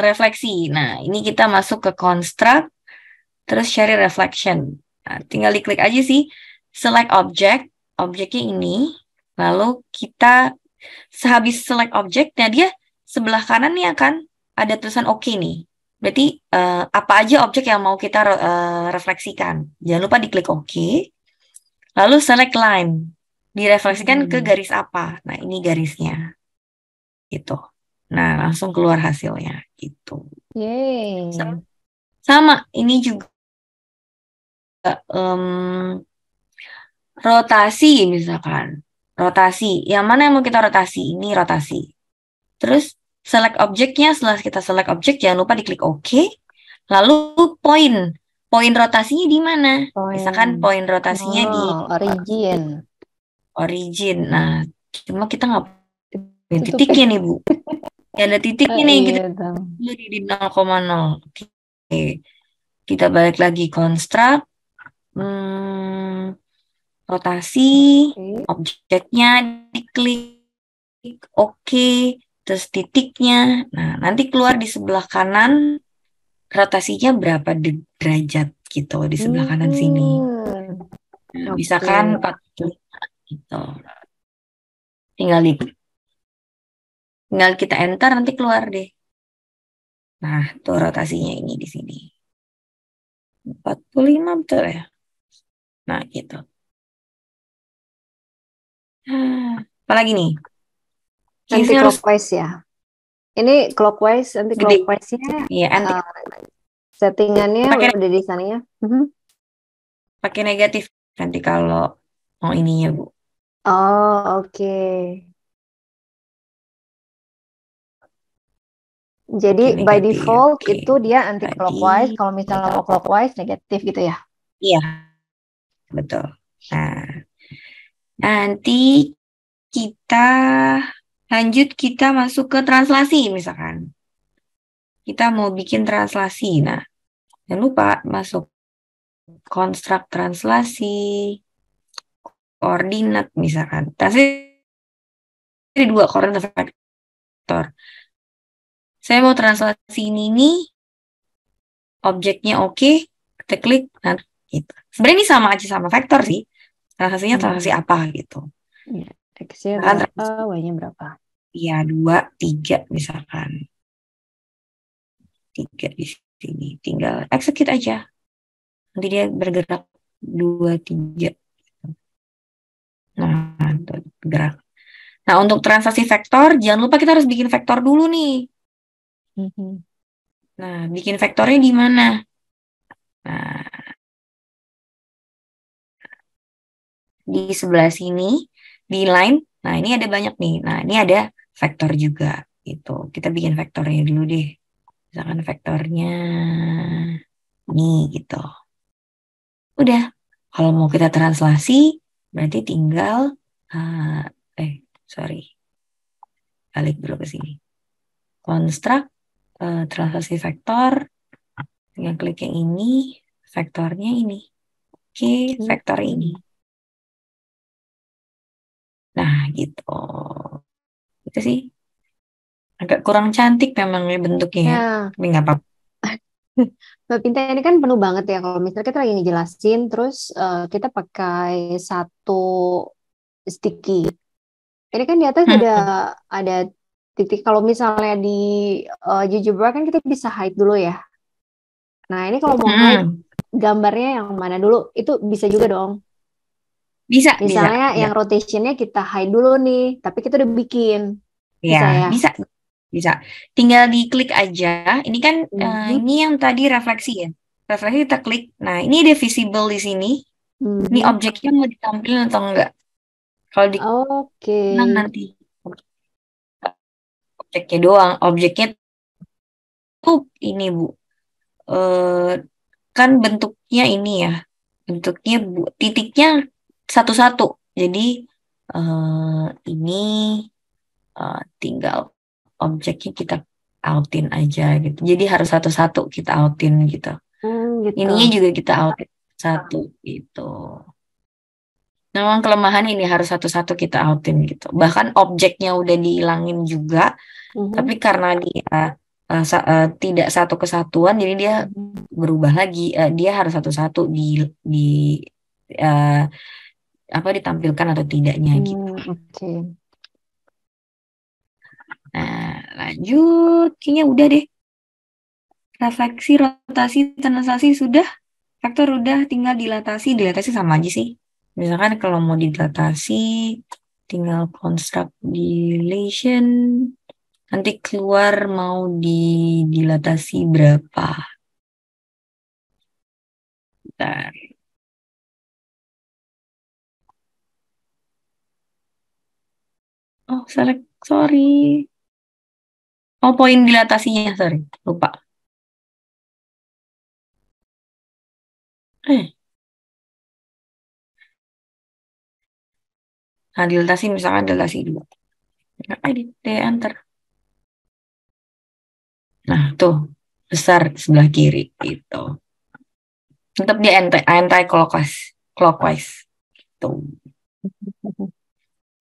Speaker 2: refleksi. Nah, ini kita masuk ke construct, terus share reflection. Nah, tinggal diklik aja sih, select object, objeknya ini, lalu kita sehabis select object, nah dia sebelah kanan nih akan ada tulisan oke nih. Berarti apa aja objek yang mau kita refleksikan. Jangan lupa diklik oke, lalu select line, direfleksikan ke garis apa. Nah, ini garisnya, gitu. Nah, langsung keluar hasilnya, gitu.
Speaker 1: Yeay.
Speaker 2: Sama, ini juga em, rotasi misalkan. Rotasi. Yang mana yang mau kita rotasi? Ini rotasi. Terus select objeknya. Setelah kita select objek, jangan lupa diklik OK. Lalu poin. Poin rotasinya di mana? Misalkan poin rotasinya di
Speaker 1: Origin.
Speaker 2: origin. Nah, cuma kita nggak punya
Speaker 1: Tutup
Speaker 2: titiknya nih, Bu. Ya, ada titiknya nih. Kita
Speaker 1: iya dong.
Speaker 2: di 0,0. Oke. Kita balik lagi construct. Rotasi, objeknya diklik, oke, terus titiknya. Nah, nanti keluar di sebelah kanan rotasinya berapa derajat gitu di sebelah kanan sini. Nah, misalkan 45 gitu. Tinggal kita enter nanti keluar deh. Nah, tuh rotasinya ini di sini. 45 betul ya. Nah, gitu. Apalagi nih?
Speaker 1: Anti
Speaker 2: Harus
Speaker 1: clockwise ya. Ini clockwise, anti
Speaker 2: gede.
Speaker 1: clockwise-nya
Speaker 2: Iya, anti
Speaker 1: settingannya
Speaker 2: pakai
Speaker 1: udah di sananya.
Speaker 2: pakai negatif nanti kalau mau ininya, Bu.
Speaker 1: Oh, oke. Jadi
Speaker 2: Pakai
Speaker 1: by
Speaker 2: negatif.
Speaker 1: default
Speaker 2: Oke.
Speaker 1: itu dia anti
Speaker 2: Tadi
Speaker 1: clockwise. Kalau misalnya mau clockwise negatif gitu ya.
Speaker 2: iya, betul. Nah, nanti kita lanjut, kita masuk ke translasi misalkan. Kita mau bikin translasi. Nah, jangan lupa masuk konstruk translasi, koordinat misalkan. Translasi ada dua, koordinat vektor. Saya mau translasi ini nih, objeknya oke, kita klik, nah gitu. Sebenarnya ini sama aja sama vektor sih. Translasinya translasi apa gitu.
Speaker 1: Ya, X-nya
Speaker 2: Misalkan
Speaker 1: berapa, Y-nya berapa.
Speaker 2: Iya, 2, 3 misalkan. 3 di sini. Tinggal execute aja. Nanti dia bergerak 2, 3. Nah, itu bergerak. Nah, untuk transaksi vektor, jangan lupa kita harus bikin vektor dulu nih. Nah, bikin vektornya di mana? Nah, di sebelah sini, di line. Nah, ini ada banyak nih. Nah, ini ada vektor juga. Gitu. Kita bikin vektornya dulu deh. Misalkan vektornya nih gitu. Udah. Kalau mau kita translasi, berarti tinggal, sorry, balik dulu ke sini. Construct, translasi vektor, tinggal klik yang ini, vektornya ini. Oke, vektor ini. Nah, gitu. Itu sih. Agak kurang cantik memang bentuknya.
Speaker 1: Ya.
Speaker 2: Tapi nggak apa-apa.
Speaker 4: Mbak Pinta ini kan penuh banget ya kalau misalnya kita lagi ngejelasin terus kita pakai satu sticky. Ini kan di atas udah
Speaker 2: Hmm.
Speaker 4: ada titik. Kalau misalnya di GeoGebra kan kita bisa hide dulu ya. Nah ini kalau mau hide
Speaker 2: Hmm.
Speaker 4: gambarnya yang mana dulu itu bisa juga dong.
Speaker 2: Bisa,
Speaker 4: Misalnya
Speaker 2: bisa.
Speaker 4: yang rotationnya kita hide dulu nih, tapi kita udah bikin.
Speaker 2: Ya,
Speaker 4: Bisa ya?
Speaker 2: bisa. Bisa. Tinggal diklik aja. Ini kan
Speaker 4: Mhm.
Speaker 2: ini yang tadi refleksi ya. Refleksi kita klik. Nah, ini ada visible di sini. Ini
Speaker 4: Mhm.
Speaker 2: objeknya mau ditampilkan atau enggak? Kalau di
Speaker 4: Oke.
Speaker 2: nah, nanti objeknya doang. Objeknya tuh ini Bu. Eh kan bentuknya ini ya. Bentuknya Bu, titiknya satu-satu. Jadi ini tinggal objeknya kita outin aja gitu. Jadi harus satu-satu kita outin gitu.
Speaker 4: Gitu.
Speaker 2: Ininya juga kita outin satu gitu. Memang kelemahan ini harus satu-satu kita outin gitu. Bahkan objeknya udah dihilangin juga,
Speaker 4: Mhm.
Speaker 2: tapi karena dia tidak satu kesatuan, jadi dia
Speaker 4: Mhm.
Speaker 2: berubah lagi. Dia harus satu-satu di eh, apa ditampilkan atau tidaknya gitu.
Speaker 4: Oke.
Speaker 2: Nah, lanjut. Kayaknya udah deh. Refleksi, rotasi, translasi sudah. Vektor udah, tinggal dilatasi. Dilatasi sama aja sih. Misalkan kalau mau dilatasi, tinggal construct dilation. Nanti keluar mau dilatasi berapa. Bentar. Oh, select. Sorry. Oh, poin dilatasinya. Sorry. Lupa. Eh, nah, dilatasi misalkan dilatasi 2. Nah, enter. Nah, tuh. Besar sebelah kiri. Gitu. Tetap dia anti-clockwise. Tuh.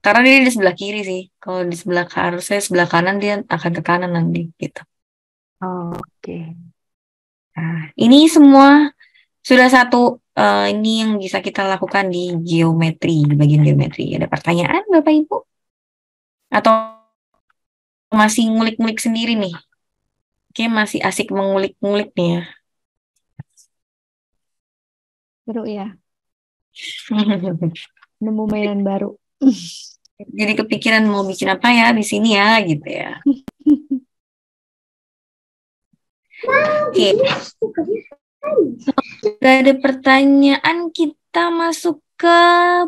Speaker 2: Karena dia di sebelah kiri sih. Kalau di sebelah kanan, saya sebelah kanan dia akan ke kanan nanti gitu.
Speaker 4: Oke.
Speaker 2: Nah, ini semua sudah satu ini yang bisa kita lakukan di geometri, di bagian geometri. Ada pertanyaan Bapak Ibu? Atau masih ngulik-ngulik sendiri nih? Oke, masih asik mengulik-ngulik nih ya.
Speaker 1: Seru ya, nemu mainan baru.
Speaker 2: Jadi kepikiran mau bikin apa ya di sini ya gitu ya. Oke, gak ada pertanyaan, kita masuk ke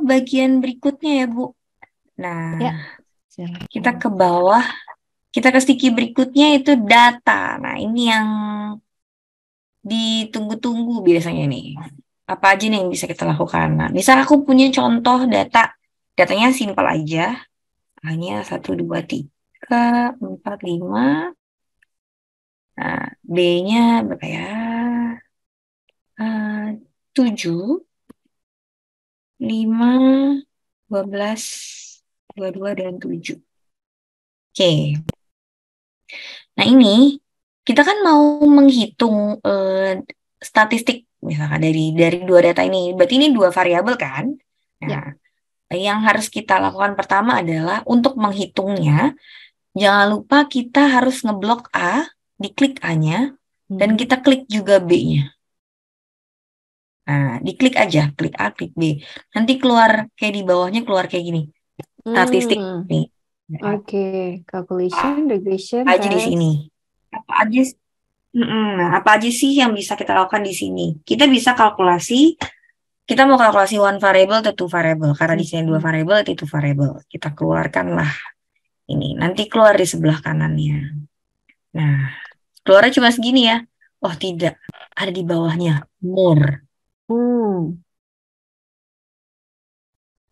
Speaker 2: bagian berikutnya ya Bu. Nah,
Speaker 1: Ya,
Speaker 2: kita ke bawah, kita ke sticky berikutnya itu data. Nah, ini yang ditunggu-tunggu biasanya nih. Apa aja nih yang bisa kita lakukan? Nah, misal aku punya contoh data, datanya simpel aja, hanya 1, 2, 3, 4, 5. Nah, B-nya berapa ya? 7, 5, 12, 22, dan 7. Oke. Nah, ini kita kan mau menghitung statistik misalkan dari dua data ini. Berarti ini 2 variabel kan?
Speaker 4: Ya.
Speaker 2: Nah, yang harus kita lakukan pertama adalah untuk menghitungnya, jangan lupa kita harus ngeblok A, diklik A-nya, dan
Speaker 4: Mhm.
Speaker 2: kita klik juga B-nya. Nah, diklik aja, klik A, klik B. Nanti keluar kayak di bawahnya keluar kayak gini. Statistik nih.
Speaker 4: Oke. Calculation, regression,
Speaker 2: Apa aja di
Speaker 4: test.
Speaker 2: sini? Apa aja? Nah, apa aja sih yang bisa kita lakukan di sini? Kita bisa kalkulasi. Kita mau kalkulasi one variable atau two variable. Karena di sini 2 variable atau 2 variable. Kita keluarkanlah ini. Nanti keluar di sebelah kanannya. Nah, keluarnya cuma segini ya. Oh tidak, ada di bawahnya. More.
Speaker 4: Hmm.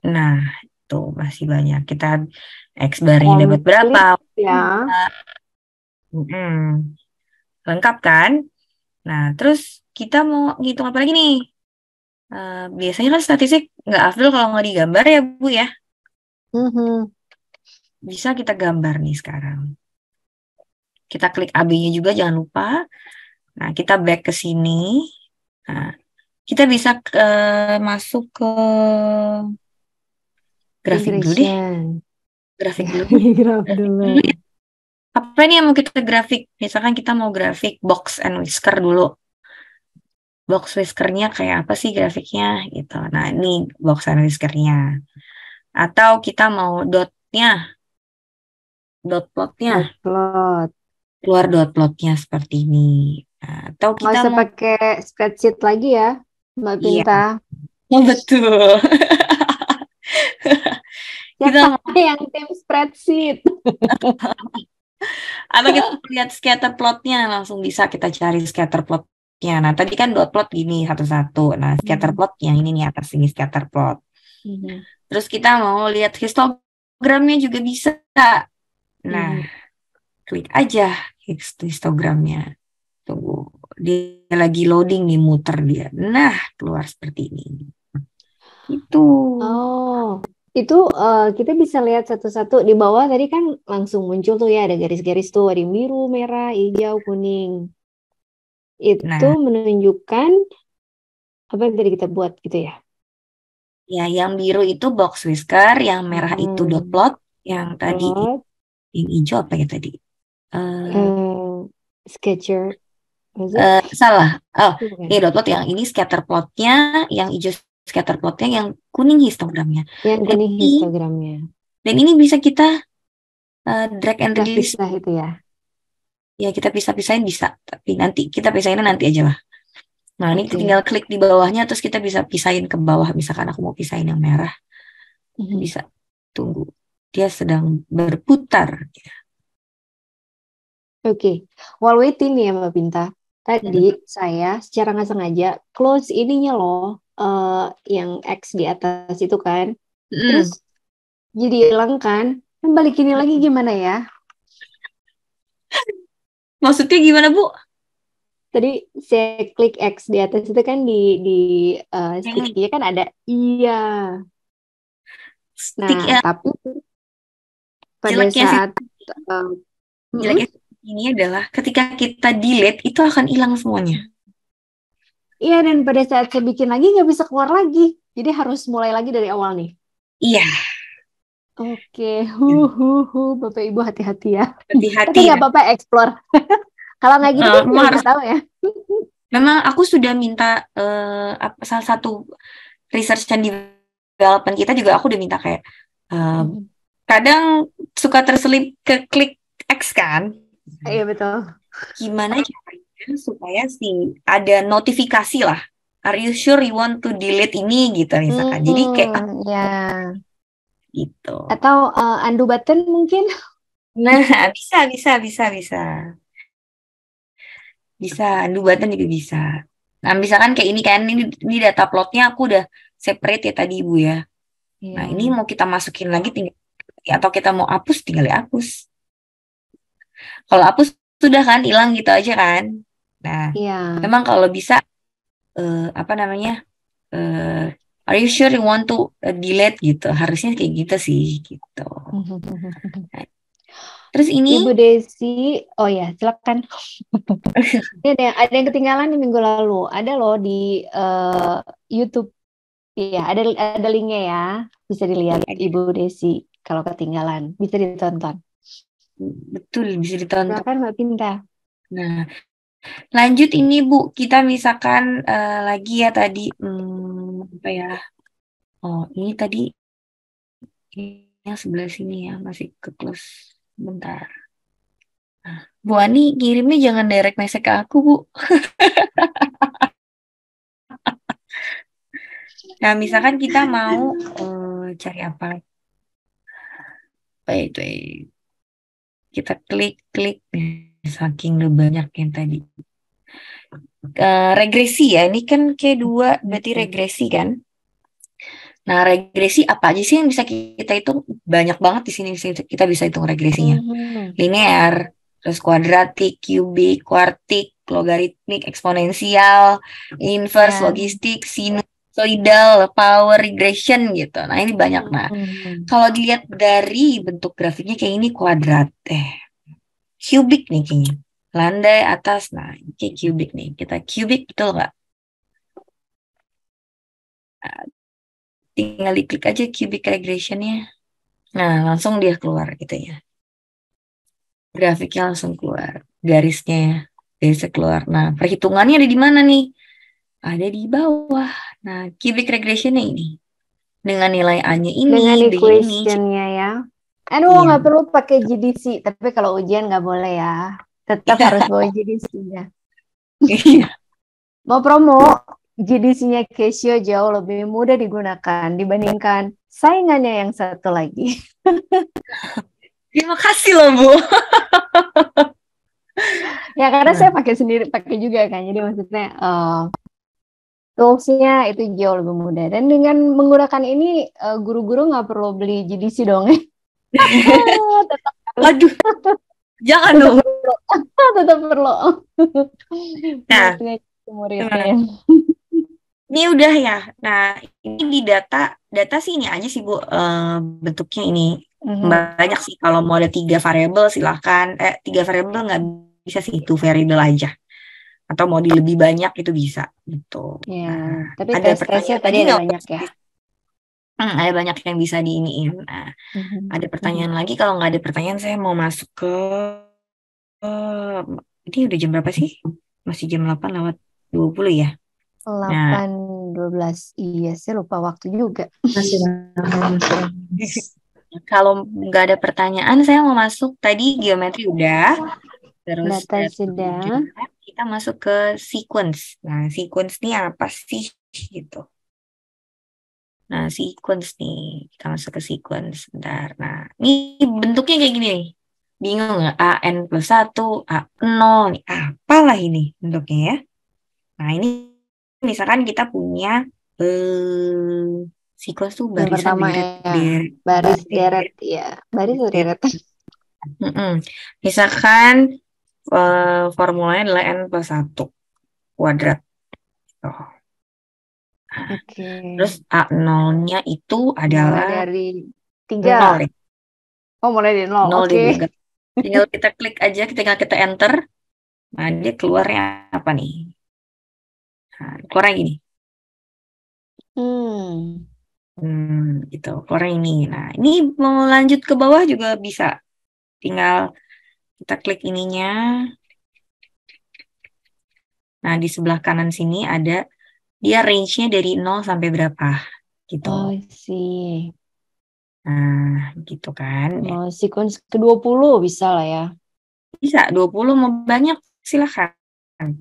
Speaker 2: Nah, itu masih banyak. Kita X barnya dapat berapa?
Speaker 4: Komplit ya.
Speaker 2: Lengkap kan? Nah, terus kita mau ngitung apa lagi nih? Biasanya kan statistik nggak afdol kalau nggak digambar ya Bu ya.
Speaker 4: Mhm.
Speaker 2: Bisa kita gambar nih sekarang. Kita klik AB-nya juga jangan lupa. Nah, kita back ke sini. Nah, kita bisa masuk ke grafik dulu deh.
Speaker 4: Integration.
Speaker 2: Grafik dulu.
Speaker 4: Graf dulu.
Speaker 2: Apa nih yang mau kita grafik? Misalkan kita mau grafik box and whisker dulu. Box whiskernya kayak apa sih grafiknya gitu. Nah, ini box and whiskernya. Atau kita mau dot plotnya,
Speaker 4: Upload.
Speaker 2: keluar dot plotnya seperti ini. Nah, atau
Speaker 4: Nggak
Speaker 2: kita
Speaker 4: usah
Speaker 2: mau,
Speaker 4: pakai spreadsheet lagi ya, Mbak
Speaker 2: iya,
Speaker 4: Pinta.
Speaker 2: betul. Kita
Speaker 4: Siapa
Speaker 2: mau,
Speaker 4: yang tim spreadsheet?
Speaker 2: atau kita lihat scatter plotnya, langsung bisa kita cari scatter plotnya. Nah, tadi kan dot plot gini satu-satu. Nah, scatter plot yang ini nih atas ini scatter plot. Terus kita mau lihat histogramnya juga bisa. Nah, klik aja histogramnya. Tunggu, dia lagi loading nih, muter dia. Nah, keluar seperti ini. Itu.
Speaker 4: Oh, itu kita bisa lihat satu-satu di bawah tadi kan langsung muncul tuh ya ada garis-garis tuh ada yang biru, merah, hijau, kuning. Itu
Speaker 2: Nah,
Speaker 4: menunjukkan apa yang tadi kita buat gitu ya.
Speaker 2: ya yang biru itu box whisker, yang merah itu dot plot, yang tadi
Speaker 4: Plot,
Speaker 2: yang hijau apa ya tadi?
Speaker 4: sketcher, was it?
Speaker 2: Salah. Oh,
Speaker 4: Bukan.
Speaker 2: ini dot plot, yang ini scatter plotnya, yang hijau scatter plotnya, yang kuning histogramnya.
Speaker 4: Yang kuning histogramnya.
Speaker 2: Dan ini bisa kita drag and
Speaker 4: Kita
Speaker 2: release.
Speaker 4: pisah itu ya.
Speaker 2: Ya, kita pisah-pisahin bisa, tapi nanti kita pisahinnya nanti aja lah. Nah, ini
Speaker 4: Oke.
Speaker 2: tinggal klik di bawahnya, terus kita bisa pisahin ke bawah. Misalkan aku mau pisahin yang merah, bisa. Tunggu, dia sedang berputar.
Speaker 4: Oke. While waiting nih ya Mbak Pinta. Tadi saya secara nggak sengaja close ininya loh, yang X di atas itu kan. Terus jadi hilang kan. Balikinnya lagi gimana ya?
Speaker 2: Maksudnya gimana, Bu?
Speaker 4: Tadi saya klik X di atas itu kan di sticky-nya kan ada iya. Nah,
Speaker 2: Stick ya,
Speaker 4: tapi pada
Speaker 2: jeleknya
Speaker 4: saat
Speaker 2: jeleknya ini adalah ketika kita delete itu akan hilang semuanya.
Speaker 4: iya, dan pada saat saya bikin lagi nggak bisa keluar lagi. Jadi harus mulai lagi dari awal nih.
Speaker 2: Iya,
Speaker 4: Oke, Bapak Ibu hati-hati ya.
Speaker 2: hati-hati
Speaker 4: Tapi nggak
Speaker 2: ya.
Speaker 4: apa-apa explore. Kalau nggak gitu kan
Speaker 2: Memang
Speaker 4: nggak
Speaker 2: harus.
Speaker 4: tahu ya.
Speaker 2: Memang aku sudah minta salah satu research and development kita juga, aku udah minta kayak kadang suka terselip ke klik X kan.
Speaker 4: Iya betul.
Speaker 2: Gimana caranya supaya ada notifikasi lah. Are you sure you want to delete ini gitu misalkan. Jadi kayak
Speaker 1: Ya.
Speaker 2: gitu.
Speaker 4: Atau undo button mungkin.
Speaker 2: Nah, bisa. Bisa, undo button juga bisa. Nah, misalkan kayak ini kan, ini data plotnya aku udah separate ya tadi Ibu ya. Nah, ini mau kita masukin lagi tinggal, atau kita mau hapus tinggal dihapus. Kalau hapus sudah kan hilang gitu aja kan. Nah, memang kalau bisa are you sure you want to delete gitu. Harusnya kayak gitu sih gitu. Nah, terus ini
Speaker 4: Ibu Desi, oh ya silakan. Ini ada yang ketinggalan di minggu lalu. Ada loh di YouTube. Iya, ada linknya ya. Bisa dilihat Ibu Desi kalau ketinggalan. Bisa ditonton.
Speaker 2: Betul, bisa ditonton.
Speaker 4: Silakan Mbak Pinta.
Speaker 2: Nah, lanjut ini Bu, kita misalkan lagi ya tadi apa ya? Oh, ini tadi yang sebelah sini ya, masih ke close. Bentar. Nah, Bu Ani kirimnya jangan direct message ke aku, Bu. Nah, misalkan kita mau cari apa? Wait. Kita klik saking udah banyak yang tadi. Regresi ya, ini kan kayak 2 berarti regresi kan. Nah, regresi apa aja sih yang bisa kita hitung? Banyak banget di sini kita bisa hitung regresinya. Linear, terus kuadratik, kubik, kuartik, logaritmik, eksponensial, inverse, logistik, sinusoidal, power regression gitu. Nah, ini banyak. Nah, kalau dilihat dari bentuk grafiknya kayak ini kuadrat kubik nih kayaknya. landai atas. Nah, kayak cubic nih. Kita cubic betul nggak? Nah, tinggal diklik aja cubic regression-nya. Nah, langsung dia keluar gitu ya. Grafiknya langsung keluar. Garisnya keluar. Nah, perhitungannya ada di mana nih? Ada di bawah. Nah, cubic regression-nya ini. Dengan nilai A-nya
Speaker 4: Dengan
Speaker 2: ini, begini.
Speaker 4: equation-nya ya. Aduh,
Speaker 2: Iya.
Speaker 4: nggak perlu pakai GDC, tapi kalau ujian nggak boleh ya. Tetap harus bawa GDC-nya.
Speaker 2: Iya.
Speaker 4: Mau promo, GDC-nya Casio jauh lebih mudah digunakan dibandingkan saingannya yang satu lagi.
Speaker 2: Terima kasih loh, Bu.
Speaker 4: Ya karena
Speaker 2: Nah.
Speaker 4: saya pakai sendiri, pakai juga kan. Jadi maksudnya tools-nya itu jauh lebih mudah. Dan dengan menggunakan ini, guru-guru nggak perlu beli GDC dong. Tetap
Speaker 2: Waduh, jangan dong.
Speaker 4: perlu. Tetap perlu.
Speaker 2: Nah,
Speaker 4: Maksudnya muridnya.
Speaker 2: ini udah ya. Nah, ini di data sih ini aja sih Bu. Bentuknya ini banyak sih. Kalau mau ada 3 variabel silahkan. 3 variabel nggak bisa sih, 2 variabel aja. Atau mau di lebih banyak itu bisa gitu.
Speaker 4: Ya,
Speaker 2: Nah,
Speaker 4: tapi
Speaker 2: ada
Speaker 4: tes-tesnya
Speaker 2: pertanyaan
Speaker 4: tadi
Speaker 2: lagi
Speaker 4: ada
Speaker 2: nggak?
Speaker 4: banyak ya.
Speaker 2: Ada banyak yang bisa diiniin. Nah, ada pertanyaan lagi. Kalau nggak ada pertanyaan, saya mau masuk ke ini udah jam berapa sih? Masih jam 8 lewat 20 ya?
Speaker 4: 8.12. Iya, saya lupa waktu juga.
Speaker 3: Masih lama.
Speaker 2: Kalau nggak ada pertanyaan, saya mau masuk tadi geometri udah. Terus
Speaker 4: Data sudah.
Speaker 2: Kita masuk ke sequence. Nah, sequence ini apa sih gitu? Nah, sequence nih. Kita masuk ke sequence. Bentar. Nah, ini bentuknya kayak gini nih. Bingung nggak? AN plus 1, A0. Nih, apalah ini bentuknya ya? Nah, ini misalkan kita punya sequence tuh
Speaker 4: Yang
Speaker 2: barisan
Speaker 4: pertama
Speaker 2: deret,
Speaker 4: ya,
Speaker 2: deret.
Speaker 4: baris deret ya. Baris deret.
Speaker 2: Misalkan formulanya adalah N plus 1 kuadrat. Oh.
Speaker 4: Oke.
Speaker 2: Terus A0-nya itu adalah
Speaker 4: Mulai dari 3.
Speaker 2: 0 ya.
Speaker 4: Oh, mulai dari 0.
Speaker 2: 0
Speaker 4: Oke.
Speaker 2: Tinggal kita klik aja, tinggal kita enter. Nah, dia keluarnya apa nih? Nah, keluarnya gini. Gitu. Keluarnya ini. Nah, ini mau lanjut ke bawah juga bisa. Tinggal kita klik ininya. Nah, di sebelah kanan sini ada dia range-nya dari 0 sampai berapa gitu.
Speaker 4: Oh, sih.
Speaker 2: Nah, gitu kan.
Speaker 4: Mau sequence ke-20 bisa lah ya.
Speaker 2: Bisa, 20 mau banyak silakan.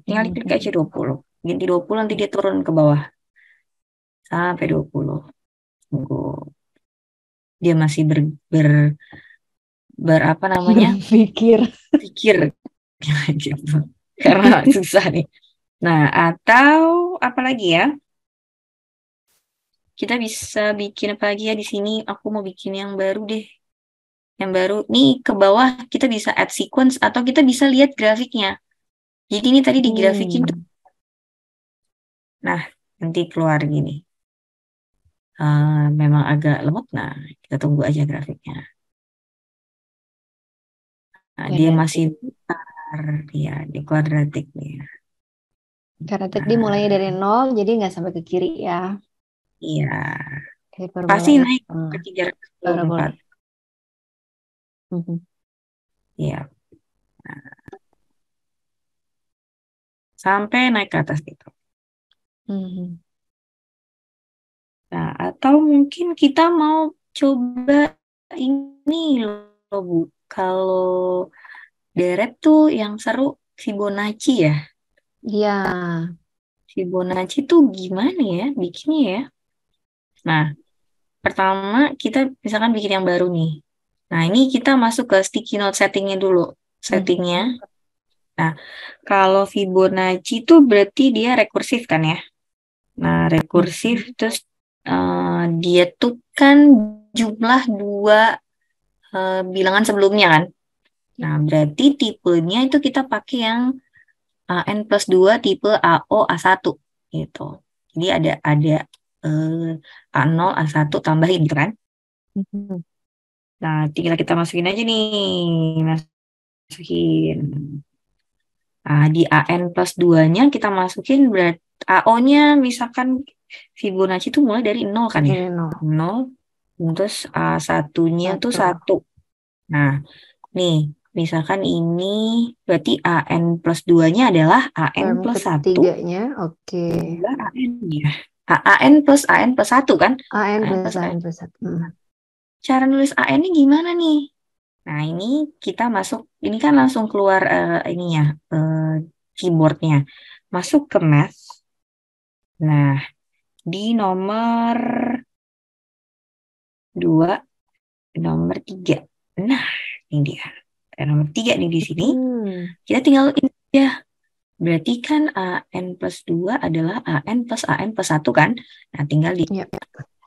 Speaker 2: Tinggal diklik aja 20. Ganti 20 nanti dia turun ke bawah. Sampai 20. Tunggu. Dia masih apa namanya?
Speaker 4: Berpikir.
Speaker 2: Pikir. Gitu. Karena susah nih. Nah, atau apa lagi ya? Kita bisa bikin apa lagi ya di sini? Aku mau bikin yang baru deh. Yang baru nih ke bawah kita bisa add sequence atau kita bisa lihat grafiknya. Jadi ini tadi di grafikin tuh. Nah, nanti keluar gini. Memang agak lemot. Nah, kita tunggu aja grafiknya. Nah, dia masih besar, ya, di kuadratik nih.
Speaker 4: Karena tadi mulainya dari 0, jadi nggak sampai ke kiri ya.
Speaker 2: Iya.
Speaker 4: Hiperbola
Speaker 2: Pasti
Speaker 4: ya.
Speaker 2: naik ke 324. Iya. Nah, sampai naik ke atas gitu. Nah, atau mungkin kita mau coba ini loh, Bu. Kalau deret tuh yang seru Fibonacci ya.
Speaker 4: Iya.
Speaker 2: Fibonacci tuh gimana ya bikinnya ya? Nah, pertama kita misalkan bikin yang baru nih. Nah, ini kita masuk ke sticky note settingnya dulu. Settingnya. Nah, kalau Fibonacci itu berarti dia rekursif kan ya? Nah, rekursif terus dia tuh kan jumlah 2 bilangan sebelumnya kan? Nah, berarti tipenya itu kita pakai yang N plus 2 tipe AO A1 gitu. Jadi ada A0, A1 tambahin gitu kan? Nah, tinggal kita masukin aja nih. Masukin. Nah, di AN plus 2-nya kita masukin berarti AO-nya misalkan Fibonacci itu mulai dari 0 kan ya?
Speaker 4: Dari 0.
Speaker 2: 0, terus A1-nya tuh
Speaker 4: 1.
Speaker 2: 1. Nah, nih, misalkan ini berarti AN plus 2-nya adalah AN
Speaker 4: Term
Speaker 2: plus 1
Speaker 4: ketiganya, oke.
Speaker 2: tambah AN ya. AN plus 1 kan?
Speaker 4: AN
Speaker 2: AN
Speaker 4: plus
Speaker 2: plus
Speaker 4: AN
Speaker 2: AN.
Speaker 4: plus 1.
Speaker 2: Cara nulis AN-nya gimana nih? Nah, ini kita masuk, ini kan langsung keluar ininya, keyboardnya. Masuk ke Math. Nah, di nomor 2, nomor 3. Nah, ini dia. Nomor 3 nih di sini. Kita tinggal ini aja. Berarti kan AN plus 2 adalah AN plus 1 kan? Nah, tinggal di
Speaker 4: Ya.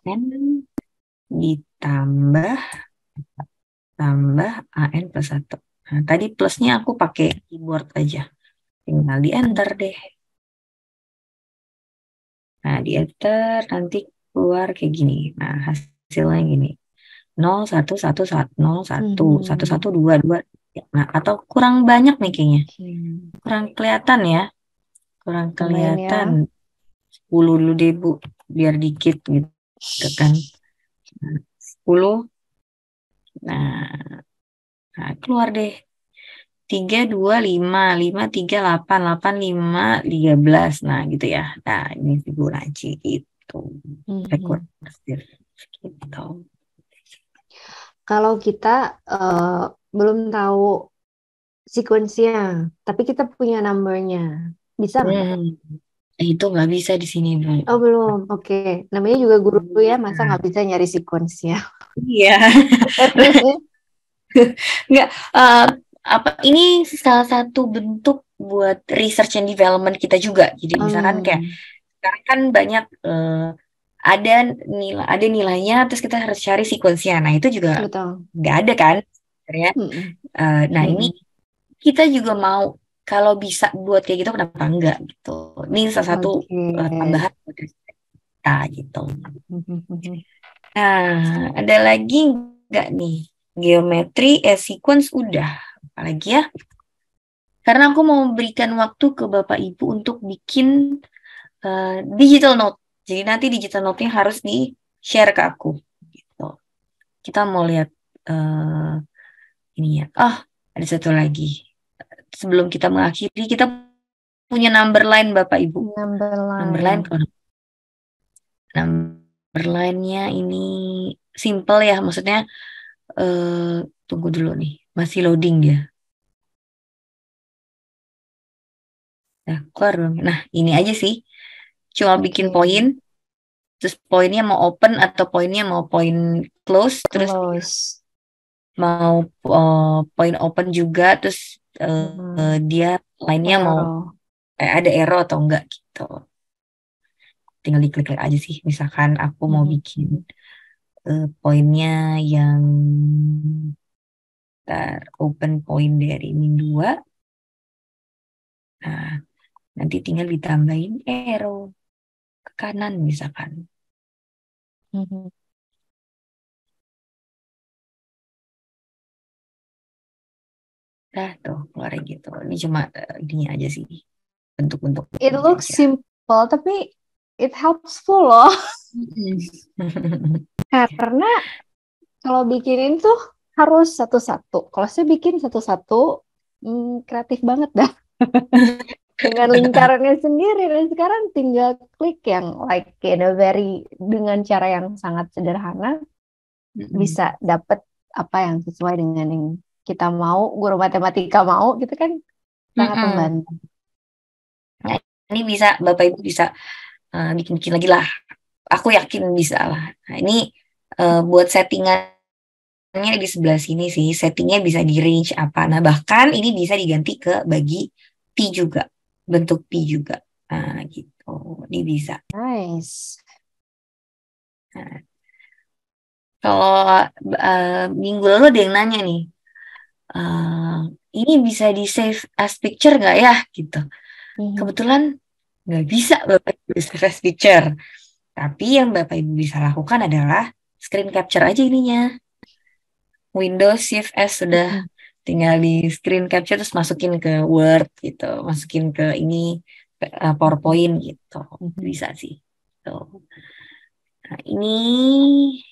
Speaker 2: AN ditambah AN plus 1. Nah, tadi plusnya aku pakai keyboard aja. Tinggal di enter deh. Nah, di enter nanti keluar kayak gini. Nah, hasilnya gini. 0, 1, 1, 1, 0, 1, 1, 1, 2, 2. Nah, atau kurang banyak nih kayaknya. Kurang kelihatan ya. Kurang
Speaker 4: Tambahin ya.
Speaker 2: kelihatan. 10 dulu deh, Bu. Biar dikit gitu kan. 10. Nah, keluar deh. 3, 2, 5, 5, 3, 8, 8, 5, 13. Nah, gitu ya. Nah, ini Fibonacci gitu. Rekursif gitu.
Speaker 4: Kalau kita belum tahu sequence-nya, tapi kita punya number-nya, bisa nggak?
Speaker 2: Itu nggak bisa di sini, Bu.
Speaker 4: Oh belum, oke. Namanya juga guru ya, masa nggak bisa nyari sequence-nya?
Speaker 2: Iya. Nggak, ini salah satu bentuk buat research and development kita juga. Jadi misalkan kayak sekarang kan banyak ada nilainya, terus kita harus cari sequence-nya. Nah, itu juga
Speaker 4: Betul.
Speaker 2: nggak ada kan sebenarnya. Nah, ini kita juga mau kalau bisa buat kayak gitu, kenapa enggak gitu. Ini salah satu tambahan buat kita gitu. Nah, ada lagi nggak nih? Geometri, sequence udah. Apalagi ya? Karena aku mau memberikan waktu ke Bapak Ibu untuk bikin digital note. Jadi nanti digital note-nya harus di-share ke aku. Gitu. Kita mau lihat ini ya. Oh, ada satu lagi. Sebelum kita mengakhiri, kita punya number line Bapak Ibu. Number line. Number line-nya ini simple ya. Maksudnya, tunggu dulu nih. Masih loading dia. Nah, keluar dong. Nah, ini aja sih. Cuma bikin poin. Terus poinnya mau open atau poinnya mau poin close. Terus mau poin open juga. Terus dia line-nya mau ada error atau enggak gitu. Tinggal diklik-klik aja sih. Misalkan aku mau bikin poinnya yang open point dari min 2. Nah, nanti tinggal ditambahin arrow ke kanan misalkan. Nah, tuh keluar gitu. Ini cuma ininya aja sih. Bentuk-bentuk.
Speaker 4: It looks simple, tapi it helpful loh. Karena kalau bikinin tuh harus satu-satu. Kalau saya bikin satu-satu, kreatif banget dah. Dengan lingkarannya sendiri. Dan sekarang tinggal klik yang like dengan cara yang sangat sederhana, bisa dapet apa yang sesuai dengan yang kita mau, guru matematika mau, gitu kan sangat membantu.
Speaker 2: Nah, ini bisa, Bapak Ibu bisa bikin-bikin lagi lah. Aku yakin bisa lah. Nah, ini buat settingannya di sebelah sini sih. Settingnya bisa di range apa. Nah, bahkan ini bisa diganti ke bagi pi juga. Bentuk pi juga. Nah, gitu. Ini bisa.
Speaker 4: Nice.
Speaker 2: Nah, kalau minggu lalu ada yang nanya nih, ini bisa di save as picture nggak ya? Gitu. Kebetulan nggak bisa Bapak Ibu save as picture. Tapi yang Bapak Ibu bisa lakukan adalah screen capture aja ininya. Windows Shift S sudah tinggal di screen capture terus masukin ke Word gitu, masukin ke ini PowerPoint gitu, bisa sih. Tuh. Nah, ini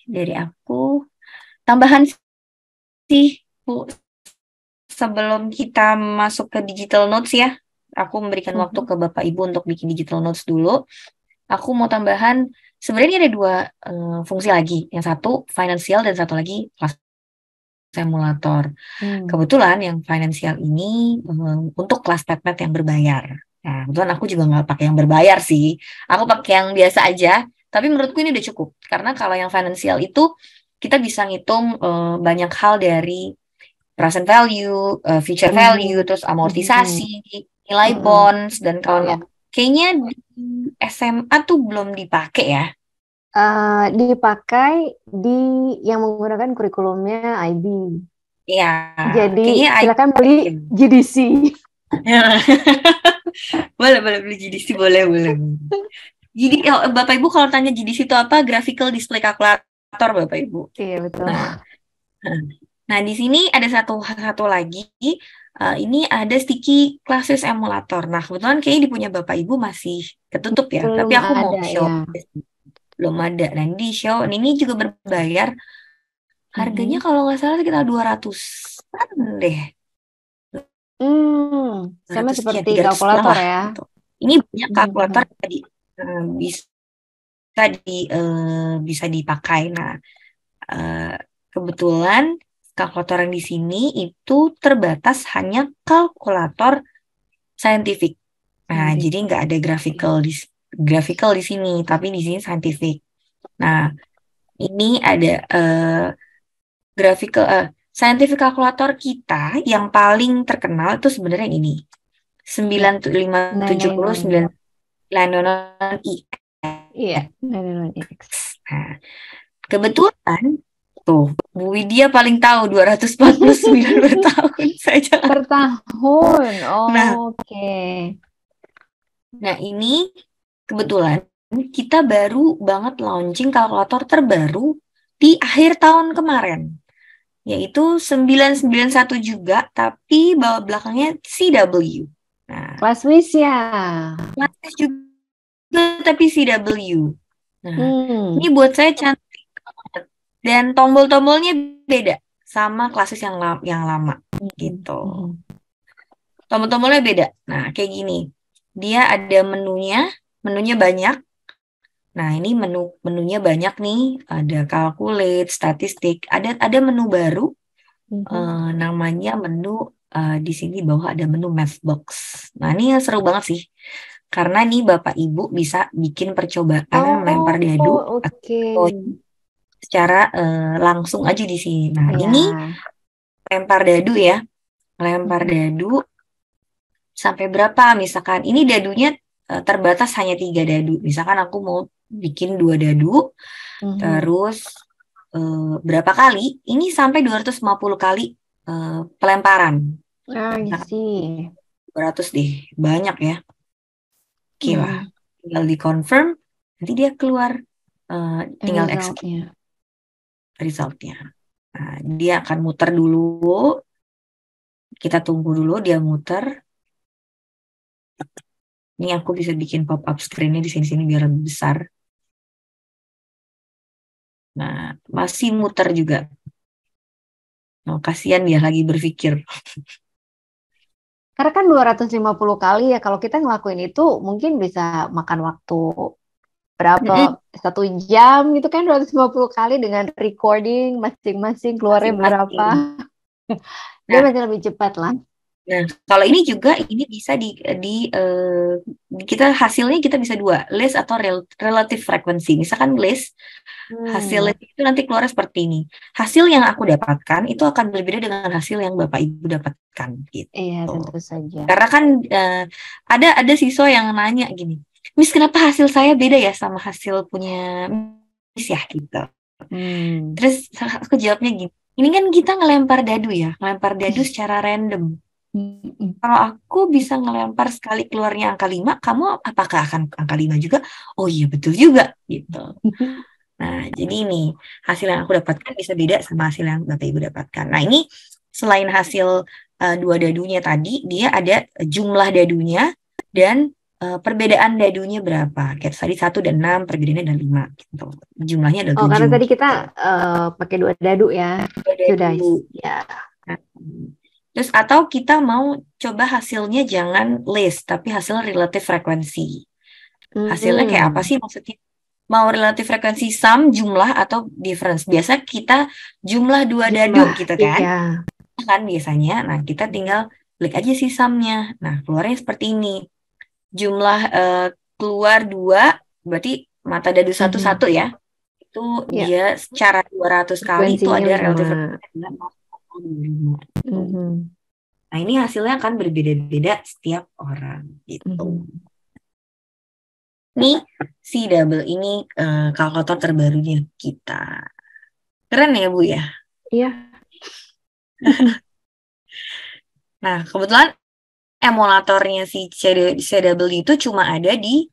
Speaker 2: dari aku tambahan sih, Bu, sebelum kita masuk ke digital notes ya, aku memberikan waktu ke Bapak Ibu untuk bikin digital notes dulu. Aku mau tambahan, sebenarnya ada dua fungsi lagi. Yang satu financial dan satu lagi kelas simulator. Kebetulan yang financial ini untuk kelas PET-PET yang berbayar. Nah, kebetulan aku juga nggak pakai yang berbayar sih. Aku pakai yang biasa aja. Tapi menurutku ini udah cukup. Karena kalau yang financial itu kita bisa ngitung banyak hal dari present value, future value, terus amortisasi, nilai bonds, dan kawan-kawan. Kayaknya di SMA tuh belum dipakai ya.
Speaker 4: Dipakai di yang menggunakan kurikulumnya IB.
Speaker 2: Iya.
Speaker 4: Jadi
Speaker 2: kayaknya
Speaker 4: silakan beli GDC.
Speaker 2: boleh beli GDC, boleh. Jadi Bapak Ibu kalau tanya GDC itu apa? Graphical Display Calculator, Bapak Ibu.
Speaker 4: Iya, betul.
Speaker 2: Nah, di sini ada satu lagi. Ini ada sticky classes emulator. Nah, kebetulan kayaknya di punya Bapak Ibu masih ketutup ya.
Speaker 4: Belum
Speaker 2: Tapi aku mau
Speaker 4: ada,
Speaker 2: show.
Speaker 4: ya.
Speaker 2: Belum ada. Nah, di show. Ini juga berbayar. Harganya kalau nggak salah sekitar 200-an deh.
Speaker 4: Sama
Speaker 2: 200
Speaker 4: seperti
Speaker 2: 300
Speaker 4: kalkulator
Speaker 2: lah,
Speaker 4: ya.
Speaker 2: gitu. Ini banyak kalkulator bisa dipakai. Nah, kebetulan kalkulator yang di sini itu terbatas hanya kalkulator scientific. Nah, jadi nggak ada graphical di sini, tapi di sini scientific. Nah, ini ada graphical scientific kalkulator kita yang paling terkenal itu sebenarnya ini 9579 999i.
Speaker 4: Iya, 999X.
Speaker 2: Nah, kebetulan tuh Bu Widya paling tahu 249 per tahun saja.
Speaker 4: Per tahun.
Speaker 2: Nah,
Speaker 4: Oke.
Speaker 2: Nah, ini kebetulan kita baru banget launching kalkulator terbaru di akhir tahun kemarin, yaitu 991 juga, tapi bawah belakangnya CW. Nah,
Speaker 4: Kelas WIS ya.
Speaker 2: kelas juga tapi CW. Nah, ini buat saya cantik banget. Dan tombol-tombolnya beda sama klasis yang lama gitu. Tombol-tombolnya beda. Nah, kayak gini. Dia ada menunya banyak. Nah, ini menunya banyak nih. Ada calculate, statistik. Ada menu baru. Namanya menu di sini bawah ada menu math box. Nah, ini seru banget sih. Karena nih Bapak Ibu bisa bikin percobaan lempar dadu atau secara langsung aja di sini. Nah, ini lempar dadu ya. Lempar dadu sampai berapa? Misalkan ini dadunya terbatas hanya 3 dadu. Misalkan aku mau bikin 2 dadu, terus berapa kali? Ini sampai 250 kali pelemparan.
Speaker 4: Sih.
Speaker 2: 200 deh, banyak ya. Oke lah, tinggal di confirm, nanti dia keluar, tinggal execute resultnya. Nah, dia akan muter dulu. Kita tunggu dulu dia muter. Ini aku bisa bikin pop-up screen-nya di sini biar lebih besar. Nah, masih muter juga. Nah, kasihan dia lagi berpikir.
Speaker 4: Karena kan 250 kali ya, kalau kita ngelakuin itu mungkin bisa makan waktu berapa? 1 jam gitu kan, 250 kali dengan recording masing-masing keluarnya berapa. Dia masih lebih cepat lah.
Speaker 2: Nah, kalau ini juga ini bisa kita hasilnya kita bisa 2, list atau relative frequency. Misalkan list, hasil list itu nanti keluar seperti ini. Hasil yang aku dapatkan itu akan berbeda dengan hasil yang Bapak Ibu dapatkan gitu.
Speaker 4: Iya, tentu saja.
Speaker 2: Karena kan ada siswa yang nanya gini, Miss, kenapa hasil saya beda ya sama hasil punya Miss ya gitu. Terus aku jawabnya gini, ini kan kita ngelempar dadu ya, ngelempar dadu secara random. Kalau aku bisa ngelempar sekali keluarnya angka 5, kamu apakah akan angka 5 juga? Oh iya, betul juga gitu. Nah, jadi ini hasil yang aku dapatkan bisa beda sama hasil yang Bapak Ibu dapatkan. Nah, ini selain hasil dua dadunya tadi, dia ada jumlah dadunya dan perbedaan dadunya berapa. Kayak tadi 1 dan 6, perbedaannya ada 5 gitu. Jumlahnya ada
Speaker 4: Oh, karena
Speaker 2: 7
Speaker 4: tadi kita
Speaker 2: gitu.
Speaker 4: pakai 2 dadu ya.
Speaker 2: Dua
Speaker 4: Sudah,
Speaker 2: dadu.
Speaker 4: ya.
Speaker 2: Nah, terus atau kita mau coba hasilnya jangan list, tapi hasil relative frekuensi. Hasilnya kayak apa sih maksudnya? Mau relative frekuensi sum, jumlah, atau difference. Biasa kita jumlah 2 dadu
Speaker 4: Jumlah,
Speaker 2: gitu kan.
Speaker 4: iya.
Speaker 2: Kan biasanya. Nah, kita tinggal klik aja sih sumnya. Nah, keluarnya seperti ini. Jumlah keluar 2, berarti mata dadu 1 ya. Itu
Speaker 4: Ya.
Speaker 2: dia secara 200 kali itu
Speaker 4: Frekuensinya
Speaker 2: ada
Speaker 4: 5.
Speaker 2: relative frekuensi 0,05.
Speaker 4: Mhm.
Speaker 2: Nah, ini hasilnya akan berbeda-beda setiap orang gitu. Nih, si double ini kalkulator terbarunya kita. Keren ya, Bu ya?
Speaker 4: Iya.
Speaker 2: Nah, kebetulan emulatornya si CW itu cuma ada di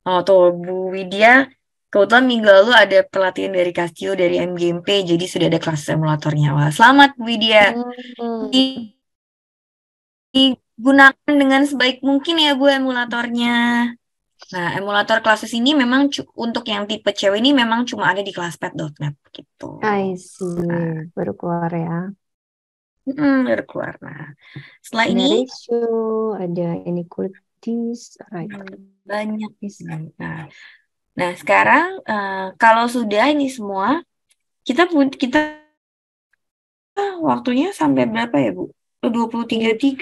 Speaker 2: tuh Bu Widya, kebetulan minggu lalu ada pelatihan dari Casio dari MGMP, jadi sudah ada kelas emulatornya. Wah, selamat Bu Widya. Digunakan dengan sebaik mungkin ya Bu emulatornya. Nah, emulator Classes ini memang untuk yang tipe cewek ini memang cuma ada di Classpad.net gitu.
Speaker 4: I see. Baru keluar ya.
Speaker 2: Baru keluar. Nah, setelah
Speaker 4: Ada
Speaker 2: ini
Speaker 4: ratio, ada inequalities, right.
Speaker 2: banyak. Nah, sekarang kalau sudah ini semua, kita waktunya sampai berapa ya, Bu? 23.3 nih.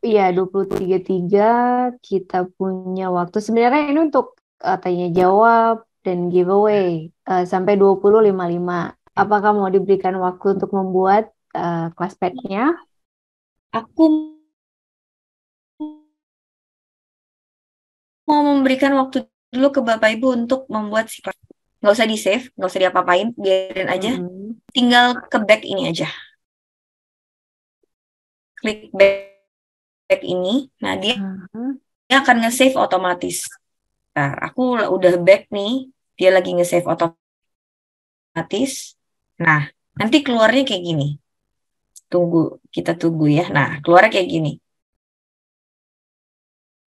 Speaker 4: Iya, 23.3 kita punya waktu. Sebenarnya ini untuk tanya jawab dan giveaway sampai 20.55. Apakah mau diberikan waktu untuk membuat Classpad-nya?
Speaker 2: Aku mau memberikan waktu dulu ke Bapak Ibu untuk membuat si kelas. Nggak usah di-save, nggak usah diapa-apain, biarin aja. Tinggal ke back ini aja. Klik back ini, nah dia akan nge-save otomatis. Nah, aku udah back nih, dia lagi nge-save otomatis. Nah, nanti keluarnya kayak gini. Kita tunggu ya. Nah, keluarnya kayak gini.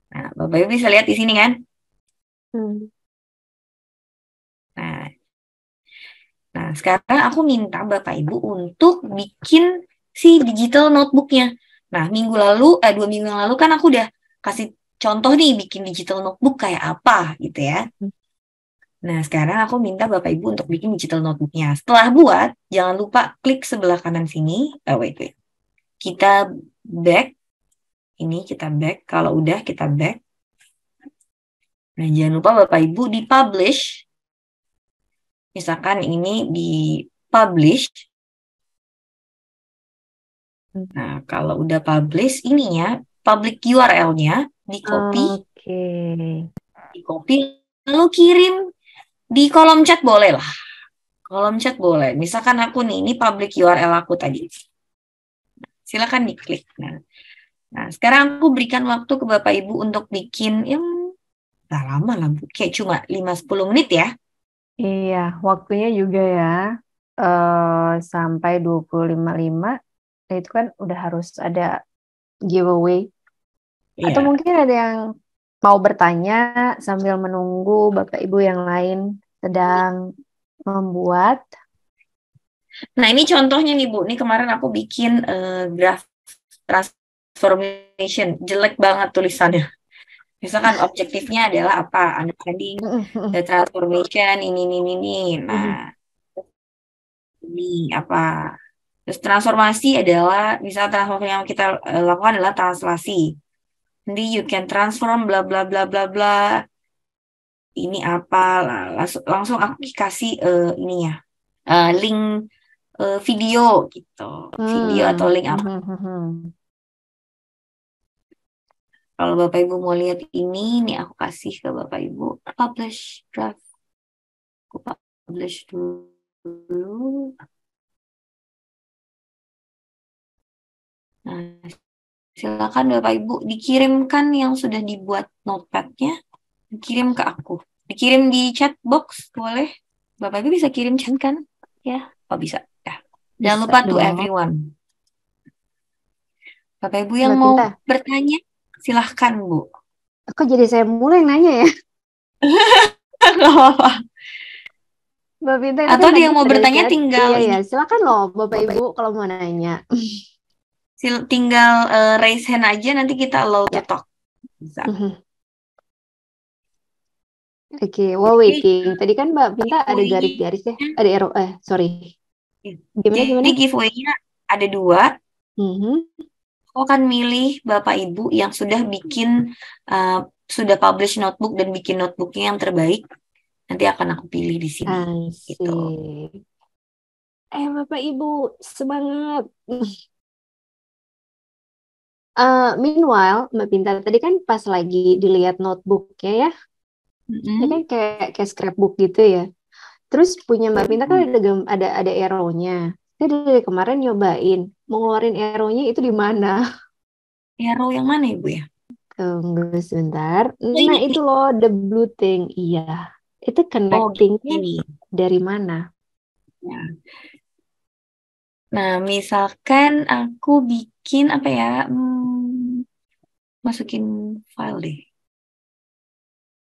Speaker 2: Nah, Bapak Ibu bisa lihat di sini kan? Nah, sekarang aku minta Bapak Ibu untuk bikin si digital notebooknya. Nah, 2 minggu yang lalu kan aku udah kasih contoh nih bikin digital notebook kayak apa gitu ya. Nah, sekarang aku minta Bapak Ibu untuk bikin digital notebooknya. Setelah buat, jangan lupa klik sebelah kanan sini. Wait. Kita back. Ini kita back. Kalau udah kita back. Nah, jangan lupa Bapak Ibu di publish. Misalkan ini di publish. Nah, kalau udah publish, ininya, public URL-nya, di-copy. Di-copy, lalu kirim di kolom chat boleh lah. Kolom chat boleh. Misalkan aku nih, ini public URL aku tadi. Silakan diklik. Nah, sekarang aku berikan waktu ke Bapak Ibu untuk bikin, nggak lama lah, Bu. Kayak cuma 5-10 menit ya.
Speaker 4: Iya, waktunya juga ya. Sampai 20.55. Nah, itu kan udah harus ada giveaway. Atau mungkin ada yang mau bertanya sambil menunggu Bapak Ibu yang lain sedang membuat.
Speaker 2: Nah, ini contohnya nih, Bu. Ini kemarin aku bikin graph transformation. Jelek banget tulisannya. Misalkan objektifnya adalah apa? Understanding the transformation, ini. Nah, ini apa? Terus transformasi adalah, misal transformasi yang kita lakukan adalah translasi. Nanti you can transform bla bla bla bla bla. Ini apa? Langsung aku kasih ininya. Link video gitu. Video atau link apa. Kalau Bapak Ibu mau lihat ini aku kasih ke Bapak Ibu. Publish draft. Aku publish dulu. Nah, silakan Bapak Ibu dikirimkan yang sudah dibuat notepad-nya. Dikirim ke aku. Dikirim di chat box boleh. Bapak Ibu bisa kirim chat kan? Ya, bisa. Ya. Jangan
Speaker 4: Bisa
Speaker 2: lupa to
Speaker 4: dong.
Speaker 2: everyone. Bapak Ibu yang
Speaker 4: Mbak
Speaker 2: mau
Speaker 4: Pinta,
Speaker 2: bertanya, silahkan Bu.
Speaker 4: kok jadi saya mulai yang nanya ya?
Speaker 2: Nggak apa-apa.
Speaker 4: Mbak Pinta itu
Speaker 2: Atau
Speaker 4: kan
Speaker 2: ada
Speaker 4: tadi
Speaker 2: yang mau
Speaker 4: ada
Speaker 2: bertanya
Speaker 4: chat.
Speaker 2: tinggal
Speaker 4: Iya ya,
Speaker 2: ini,
Speaker 4: silakan loh Bapak Ibu kalau mau nanya.
Speaker 2: tinggal raise hand aja, nanti kita allow to
Speaker 4: Ya.
Speaker 2: talk. Bisa.
Speaker 4: Oke, while
Speaker 2: Jadi
Speaker 4: waiting. Tadi kan Mbak Pinta ada
Speaker 2: giveaway-nya,
Speaker 4: garis-garis ya. Ada arrow, sorry. Gimana?
Speaker 2: jadi giveaway-nya ada 2.
Speaker 4: Mhm.
Speaker 2: Aku akan milih Bapak Ibu yang sudah bikin, sudah publish notebook dan bikin notebooknya yang terbaik. Nanti akan aku pilih di sini. Gitu.
Speaker 4: Asik. Bapak Ibu, semangat. Meanwhile, Mbak Pinta tadi kan pas lagi dilihat notebooknya ya,
Speaker 2: Mm-mm.
Speaker 4: ya kan kayak scrapbook gitu ya. Terus punya Mbak Pinta kan ada arrow-nya. Saya dari kemarin nyobain mau ngeluarin arrow-nya itu di mana?
Speaker 2: Arrow yang mana Ibu ya?
Speaker 4: Tunggu sebentar.
Speaker 2: Oh,
Speaker 4: Nah,
Speaker 2: ini.
Speaker 4: itu loh the blue thing. Iya. Itu
Speaker 2: Oh,
Speaker 4: connecting-nya
Speaker 2: ini.
Speaker 4: dari mana?
Speaker 2: Ya. Nah, misalkan aku bikin apa ya? Masukin file deh.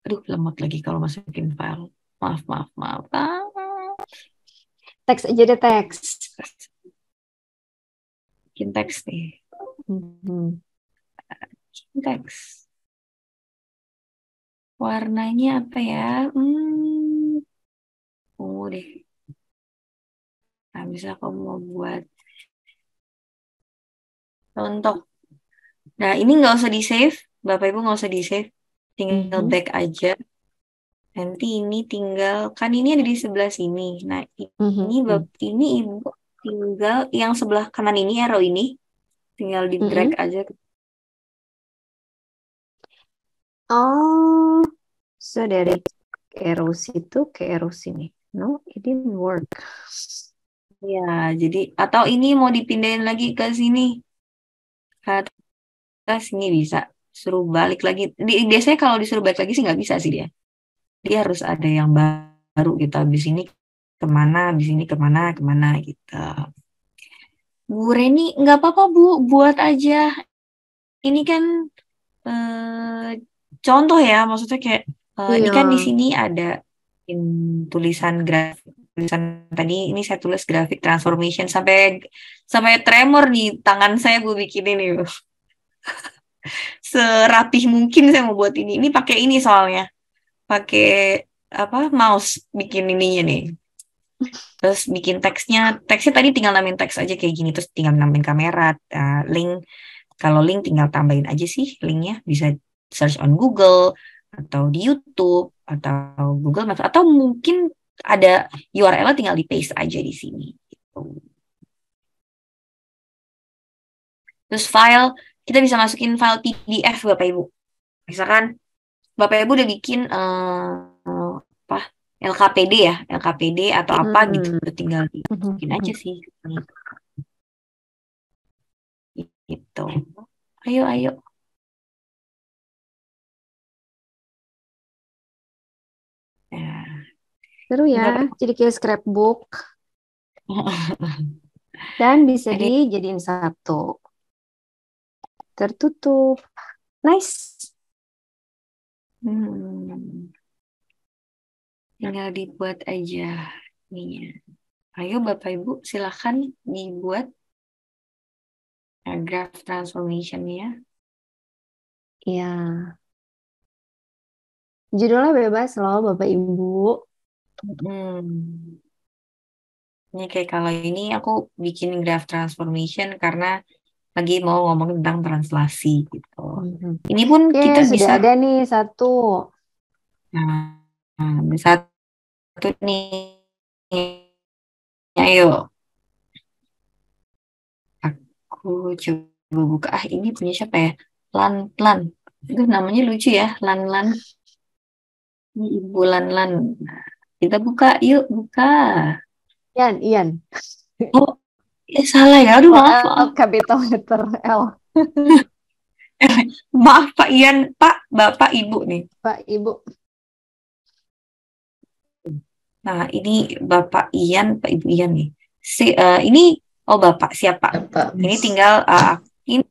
Speaker 2: Aduh, lemot lagi kalau masukin file. Maaf.
Speaker 4: Teks aja deh, teks.
Speaker 2: Bikin teks nih.
Speaker 4: Mhm.
Speaker 2: Teks. Warnanya apa ya? Ungu deh. Nah, bisa aku mau buat contoh. Nah, ini nggak usah di-save. Bapak Ibu nggak usah di-save. Tinggal
Speaker 4: Mhm.
Speaker 2: back aja. Nanti ini tinggal, kan ini ada di sebelah sini. Nah, ini
Speaker 4: Mhm.
Speaker 2: ini Ibu tinggal yang sebelah kanan ini, arrow ini. Tinggal di drag
Speaker 4: Mhm.
Speaker 2: aja.
Speaker 4: Oh, so dari arrow situ ke arrow sini. No, it didn't work.
Speaker 2: Ya, jadi, atau ini mau dipindahin lagi ke sini. Ke atas, ini bisa. Suruh balik lagi. Biasanya kalau disuruh balik lagi sih nggak bisa sih dia. Dia harus ada yang baru gitu. Habis ini kemana, habis ini kemana gitu. Bu Reni, nggak apa-apa Bu, buat aja. Ini kan contoh ya, maksudnya kayak ini
Speaker 4: Iya.
Speaker 2: kan di sini ada tulisan grafik, tulisan tadi ini saya tulis grafik transformation sampai tremor di tangan saya gue bikin ini. Serapih mungkin saya mau buat ini. Ini pakai ini soalnya. Pakai apa? Mouse bikin ininya nih. Terus bikin teksnya tadi tinggal namain teks aja kayak gini, terus tinggal namain kamera, link. Kalau link tinggal tambahin aja sih linknya, bisa search on Google atau di YouTube atau Google Maps atau mungkin ada URL-nya tinggal di paste aja di sini. Gitu. Terus file kita bisa masukin file PDF Bapak Ibu. Misalkan Bapak Ibu udah bikin apa LKPD ya, LKPD atau apa gitu, udah tinggal dimasukin aja sih. Gitu. Ayo. Ya.
Speaker 4: Seru ya, jadi kayak scrapbook. Dan bisa dijadiin satu. Tertutup. Nice.
Speaker 2: Tinggal dibuat aja ininya. Ayo Bapak Ibu silakan dibuat graph transformation-nya.
Speaker 4: Iya. Judulnya bebas loh Bapak Ibu.
Speaker 2: Ini kayak kalau ini aku bikin graph transformation karena lagi mau ngomong tentang translasi gitu. Ini pun kita
Speaker 4: sudah
Speaker 2: bisa.
Speaker 4: Ada nih satu.
Speaker 2: Nah, satu nih. Ayo. Aku coba buka. Ini punya siapa ya? Lan. Itu namanya lucu ya, Lan. Ini Ibu Lan. Nah, kita buka, yuk buka.
Speaker 4: Ian.
Speaker 2: Oh, salah ya. Aduh, maaf.
Speaker 4: Capital letter L.
Speaker 2: Maaf Pak Ian, Pak, Bapak, Ibu nih.
Speaker 4: Pak, Ibu.
Speaker 2: Nah, ini Bapak Ian, Pak Ibu Ian nih. Ini Bapak siapa?
Speaker 3: Bapak,
Speaker 2: Ini
Speaker 3: Miss.
Speaker 2: tinggal ini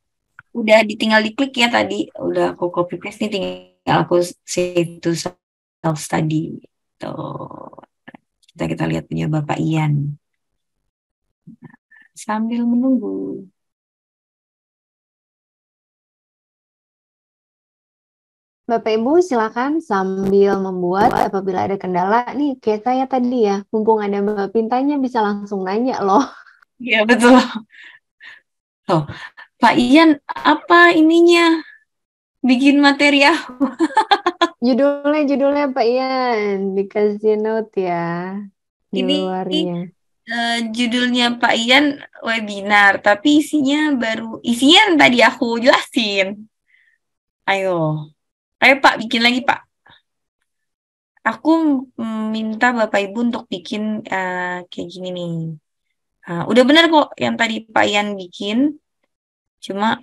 Speaker 2: udah tinggal diklik ya tadi, udah aku copy paste nih, tinggal aku save to self study. Tuh, kita lihat punya Bapak Ian sambil menunggu.
Speaker 4: Bapak Ibu silakan sambil membuat apabila ada kendala nih kayak saya tadi ya, mumpung ada Mbak Pintanya bisa langsung nanya loh.
Speaker 2: Iya betul. Oh, Pak Ian, apa ininya? Bikin materi
Speaker 4: Judulnya Pak Ian dikasih note ya di
Speaker 2: ini
Speaker 4: luarnya.
Speaker 2: judulnya Pak Ian webinar, tapi isinya yang tadi aku jelasin. Ayo Pak bikin lagi Pak. Aku minta Bapak Ibu untuk bikin kayak gini nih. Udah benar kok yang tadi Pak Ian bikin. Cuma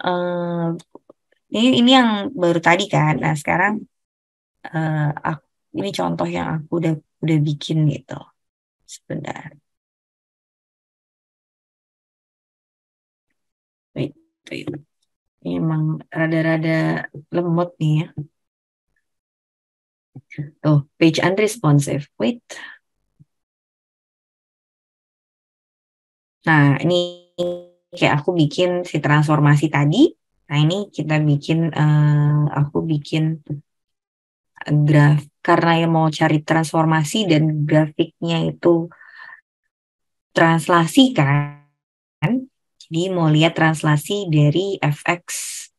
Speaker 2: ini yang baru tadi kan. Nah sekarang ini contoh yang aku udah bikin gitu. Sebentar. Wait. Ini emang rada-rada lemot nih ya. Tuh, page unresponsive. Wait. Nah, ini kayak aku bikin si transformasi tadi. Nah, ini kita bikin, aku bikin graf. Karena yang mau cari transformasi dan grafiknya itu translasi kan. Jadi mau lihat translasi dari fx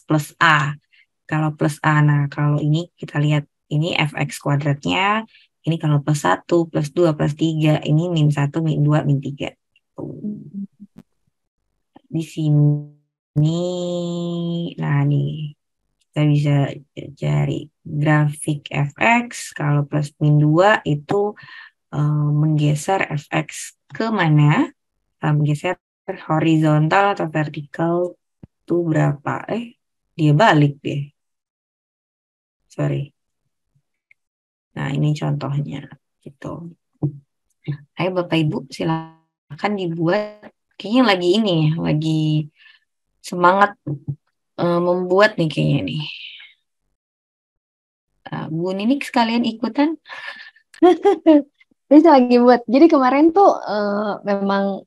Speaker 2: plus A. Kalau plus A, nah kalau ini kita lihat ini fx kuadratnya, ini kalau plus 1, plus 2, plus 3, ini min 1, min 2, min 3. Di sini, nah nih, kita bisa cari grafik fx, kalau plus min 2 itu menggeser fx ke mana? Menggeser horizontal atau vertikal itu berapa? Dia balik deh. Sorry. Nah, ini contohnya gitu. Ayo Bapak Ibu silakan dibuat. Kayaknya lagi ini ya, lagi semangat membuat nih kayaknya nih. Bu Ninik sekalian ikutan.
Speaker 4: Bisa lagi buat. Jadi kemarin tuh memang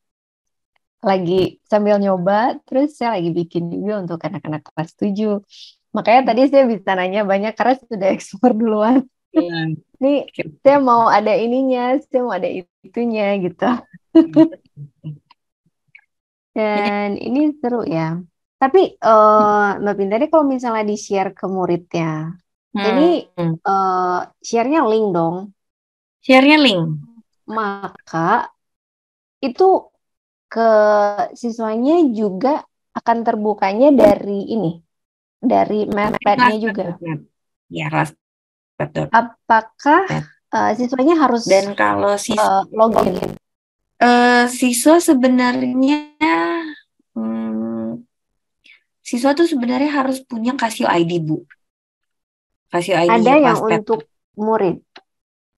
Speaker 4: lagi sambil nyoba, terus saya lagi bikin juga untuk anak-anak kelas 7. Makanya tadi saya bisa nanya banyak karena sudah ekspor duluan. Nih, saya mau ada ininya, saya mau ada itunya gitu. Dan ini seru ya. Tapi Mbak Pinta ini kalau misalnya di-share ke muridnya, ini share-nya link dong.
Speaker 2: Share-nya link.
Speaker 4: Maka itu ke siswanya juga akan terbukanya dari ini, dari Mathpad-nya juga.
Speaker 2: Ya, betul.
Speaker 4: Apakah siswanya harus
Speaker 2: dan kalau
Speaker 4: login?
Speaker 2: Siswa sebenarnya siswa tuh sebenarnya harus punya Casio ID, Bu. Casio ID
Speaker 4: ada yang
Speaker 2: Classpad.
Speaker 4: Untuk murid.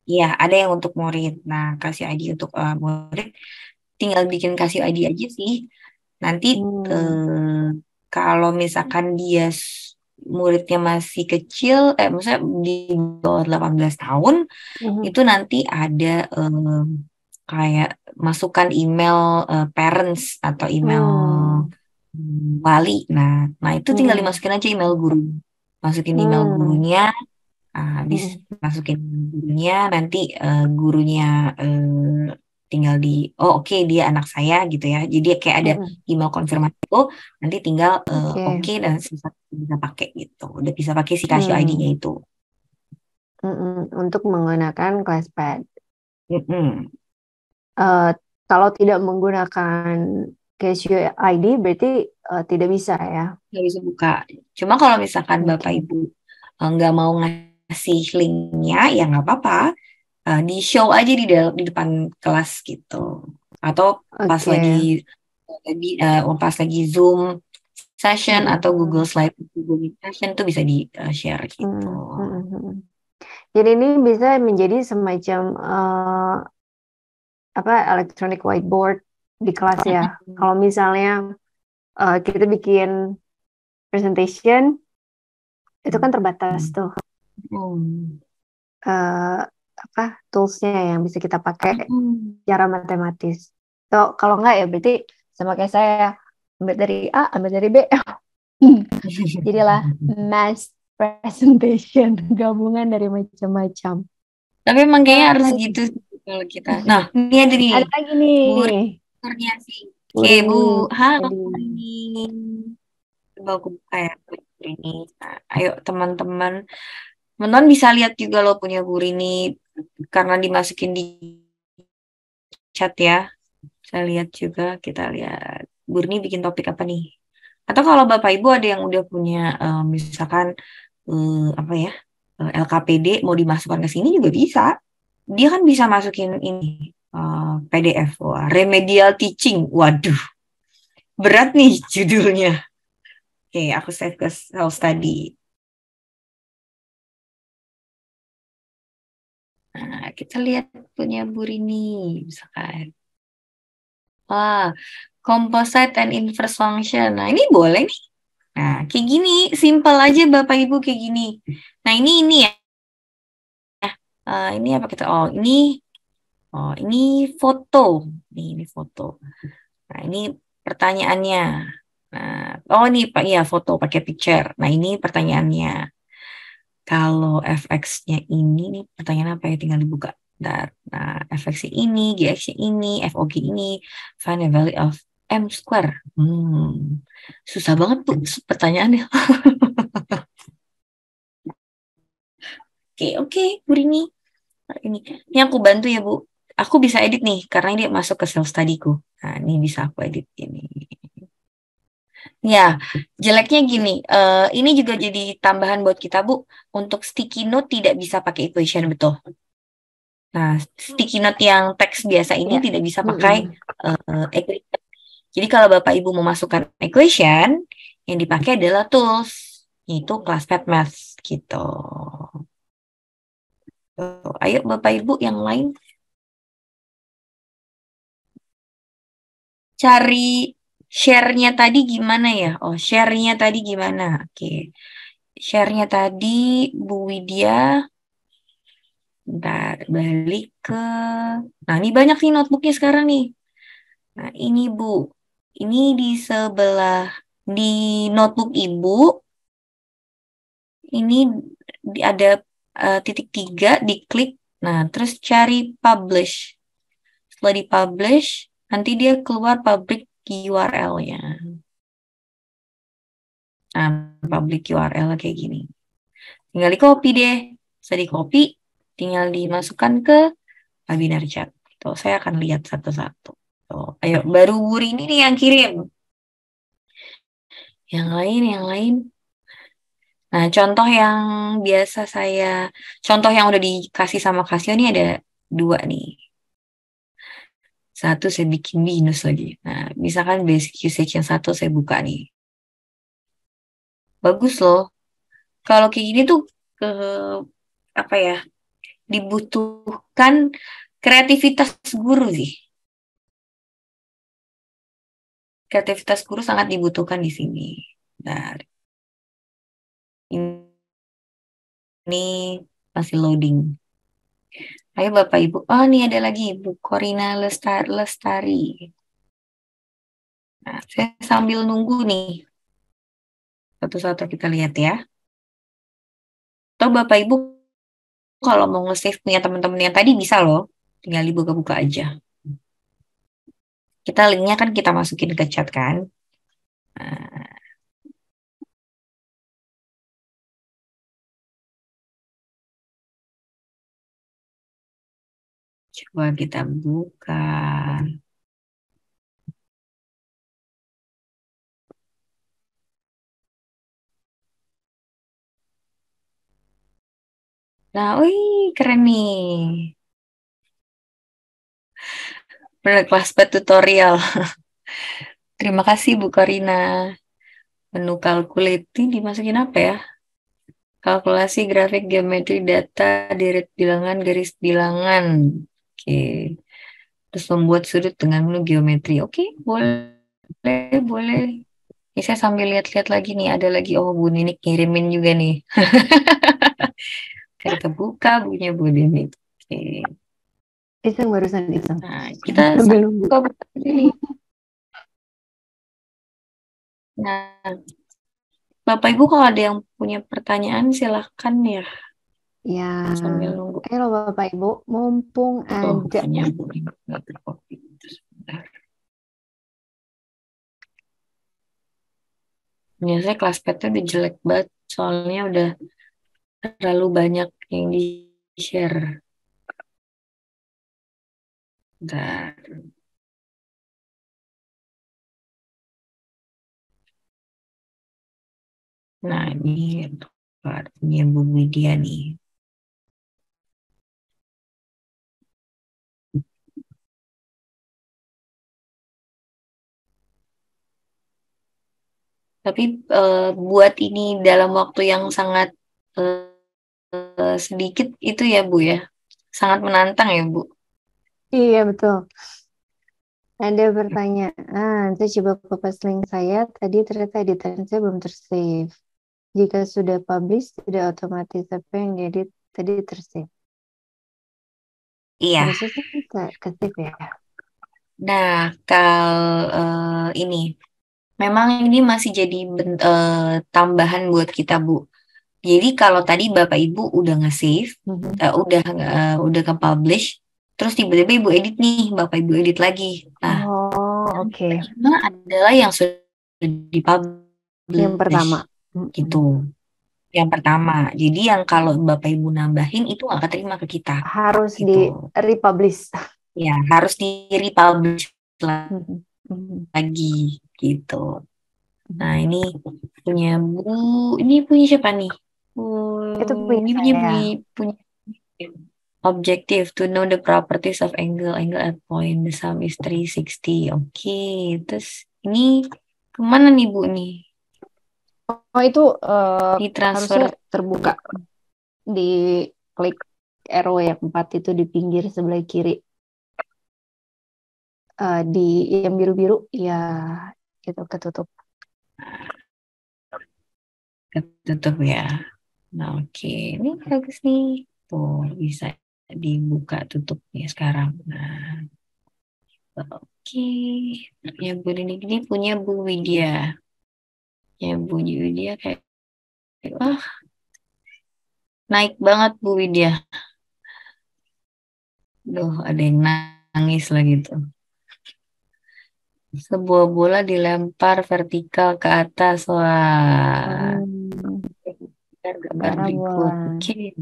Speaker 2: Iya, ada yang untuk murid. Nah, Casio ID untuk murid tinggal bikin Casio ID aja sih. Nanti kalau misalkan dia muridnya masih kecil, maksudnya di bawah 18 tahun, itu nanti ada kayak masukkan email parents atau email wali. Nah itu tinggal dimasukin aja email guru. Masukin email gurunya, dimasukin gurunya, nanti gurunya tinggal oke, dia anak saya gitu ya. Jadi kayak ada email konfirmasi itu, nanti tinggal oke, dan bisa pakai gitu. Udah bisa pakai si Casio ID-nya itu.
Speaker 4: Untuk menggunakan Classpad. Kalau tidak menggunakan Casio ID berarti tidak bisa ya?
Speaker 2: Nggak bisa buka. Cuma kalau misalkan Bapak Ibu nggak mau ngasih linknya, ya nggak apa-apa. Di show aja di depan kelas gitu. Atau pas lagi Zoom session atau Google Slide, Google Session itu bisa di share gitu.
Speaker 4: Jadi ini bisa menjadi semacam electronic whiteboard di kelas ya. Kalau misalnya kita bikin presentation itu kan terbatas tuh toolsnya yang bisa kita pakai secara matematis. So, kalau enggak ya berarti sama kayak saya ambil dari A, ambil dari B. Jadilah mass presentation, gabungan dari macam-macam.
Speaker 2: Tapi emang kayaknya harus gitu kalau kita. Nah, ini ada nih.
Speaker 4: Ada lagi nih.
Speaker 2: Bu Kurniasi. Oke, Bu. Halo, Bu Rini. Coba aku buka ya, Bu Rini. Nah, ayo teman-teman. Teman-teman bisa lihat juga lo punya Bu Rini karena dimasukin di chat ya. Saya lihat juga, kita lihat. Bu Rini bikin topik apa nih? Atau kalau Bapak Ibu ada yang udah punya misalkan LKPD mau dimasukkan ke sini juga bisa. Dia kan bisa masukin ini PDF. Wah, remedial teaching. Waduh, berat nih judulnya. Oke, aku save ke self study. Nah, kita lihat punya Bu Rini, misalkan. Wah, composite and inverse function. Nah, ini boleh nih. Nah, kayak gini, simple aja Bapak Ibu kayak gini. Nah, ini ya. Ini apa kita? Ini foto. Ini foto. Nah, ini pertanyaannya. Nah, ini Pak, ya foto pakai picture. Nah, ini pertanyaannya. Kalau fx-nya ini nih pertanyaan apa ya, tinggal dibuka. Nah, fx-nya ini, gx-nya ini, fog ini, find the value of m square. Susah banget tuh pertanyaannya. Oke, Bu Rini. Ini aku bantu ya, Bu. Aku bisa edit nih, karena ini masuk ke self study-ku. Nah, ini bisa aku edit ini. Ya, jeleknya gini. Ini juga jadi tambahan buat kita, Bu. Untuk sticky note tidak bisa pakai equation, betul. Nah, sticky note yang teks biasa ini tidak bisa pakai equation. Jadi kalau Bapak Ibu mau masukkan equation, yang dipakai adalah tools, yaitu ClassPad Math, gitu. Ayo Bapak Ibu yang lain. Cari share-nya tadi gimana ya? Oh, share-nya tadi gimana? Oke. Share-nya tadi Bu Widya. Bentar, balik ke... Nah, ini banyak nih notebooknya sekarang nih. Nah, ini Bu. Ini di sebelah, di notebook Ibu. Ini ada titik 3, diklik. Nah, terus cari publish. Setelah di-publish, nanti dia keluar public URL-nya. Nah, public URL kayak gini. Tinggal di-copy deh. Bisa di-copy, tinggal dimasukkan ke webinar chat. Tuh, saya akan lihat satu-satu. Tuh, ayo, baru Wuri ini nih yang kirim. Yang lain. Nah, contoh yang biasa contoh yang udah dikasih sama Kasio ini ada 2 nih. Satu saya bikin minus lagi. Nah, misalkan basic usage yang satu saya buka nih. Bagus loh. Kalau kayak gini tuh dibutuhkan kreativitas guru sih. Kreativitas guru sangat dibutuhkan di sini. Nah, ini masih loading. Ayo Bapak Ibu. Oh, ini ada lagi Bu Korina Lestari. Nah, saya sambil nunggu nih. Satu-satu kita lihat ya. Atau Bapak Ibu kalau mau nge-save punya teman-teman yang tadi bisa loh. Tinggal dibuka-buka aja. Kita linknya kan kita masukin ke chat kan. Nah, coba kita buka. Nah, wih, keren nih. Kelas tutorial. Terima kasih Bu Korina. Menu calculate dimasukin apa ya? Kalkulasi grafik geometri data deret bilangan garis bilangan. Oke. Terus membuat sudut dengan menu geometri. Oke, boleh. Ini saya sambil lihat-lihat lagi nih, ada lagi, oh Bu Ninik ngirimin juga nih. Kita buka punya Bu Ninik. Oke.
Speaker 4: Iseng barusan iseng.
Speaker 2: Nah, kita
Speaker 4: Sambil nunggu.
Speaker 2: buka ini. Nah, Bapak Ibu kalau ada yang punya pertanyaan silahkan ya,
Speaker 4: Ya,
Speaker 2: sambil nunggu.
Speaker 4: ayo Bapak Ibu, mumpung
Speaker 2: Oh,
Speaker 4: ada.
Speaker 2: punya Bu Ninik nggak terkopi. Sebentar. Biasanya kelas pet udah jelek banget, soalnya udah terlalu banyak yang di-share. Bentar. Nah, ini artinya Bu Widya nih. Tapi buat ini dalam waktu yang sangat sedikit itu ya Bu ya. Sangat menantang ya Bu.
Speaker 4: Iya, betul. Ada pertanyaan, saya coba kopas link saya, tadi ternyata editan saya belum tersave. Jika sudah publish, tidak otomatis apa yang diedit tadi tersave.
Speaker 2: Iya.
Speaker 4: Harusnya sih ke save ya.
Speaker 2: Nah, kalau ini memang ini masih jadi tambahan buat kita Bu. Jadi kalau tadi Bapak Ibu udah nge-save, udah ke-publish, terus tiba-tiba Ibu edit nih, Bapak Ibu edit lagi. Nah,
Speaker 4: Oh, oke.
Speaker 2: pertama adalah yang sudah dipublish.
Speaker 4: Yang pertama.
Speaker 2: Gitu. Yang pertama. Jadi yang kalau Bapak Ibu nambahin itu nggak keterima ke kita.
Speaker 4: Harus
Speaker 2: Gitu.
Speaker 4: di republish.
Speaker 2: Ya, harus di-republish lagi. Gitu. Nah, ini punya siapa nih?
Speaker 4: Itu punya
Speaker 2: Ini
Speaker 4: saya.
Speaker 2: punya objective to know the properties of angle at point. The sum is 360. Oke, terus ini kemana nih Bu nih?
Speaker 4: Oh, itu
Speaker 2: Di transfer
Speaker 4: harusnya terbuka. Di klik arrow yang 4 itu di pinggir sebelah kiri. Di yang biru-biru, ya itu ketutup.
Speaker 2: ketutup ya. Nah, oke. Ini bagus nih. Tuh, bisa dibuka tutupnya sekarang. Nah, oke. Ya, Bu ini punya Bu Widya. Ya, Bu Widya kayak, wah, naik banget Bu Widya. Duh, ada yang nangis lagi tuh. Sebuah bola dilempar vertikal ke atas. Wah. Gambar berikut. Oke.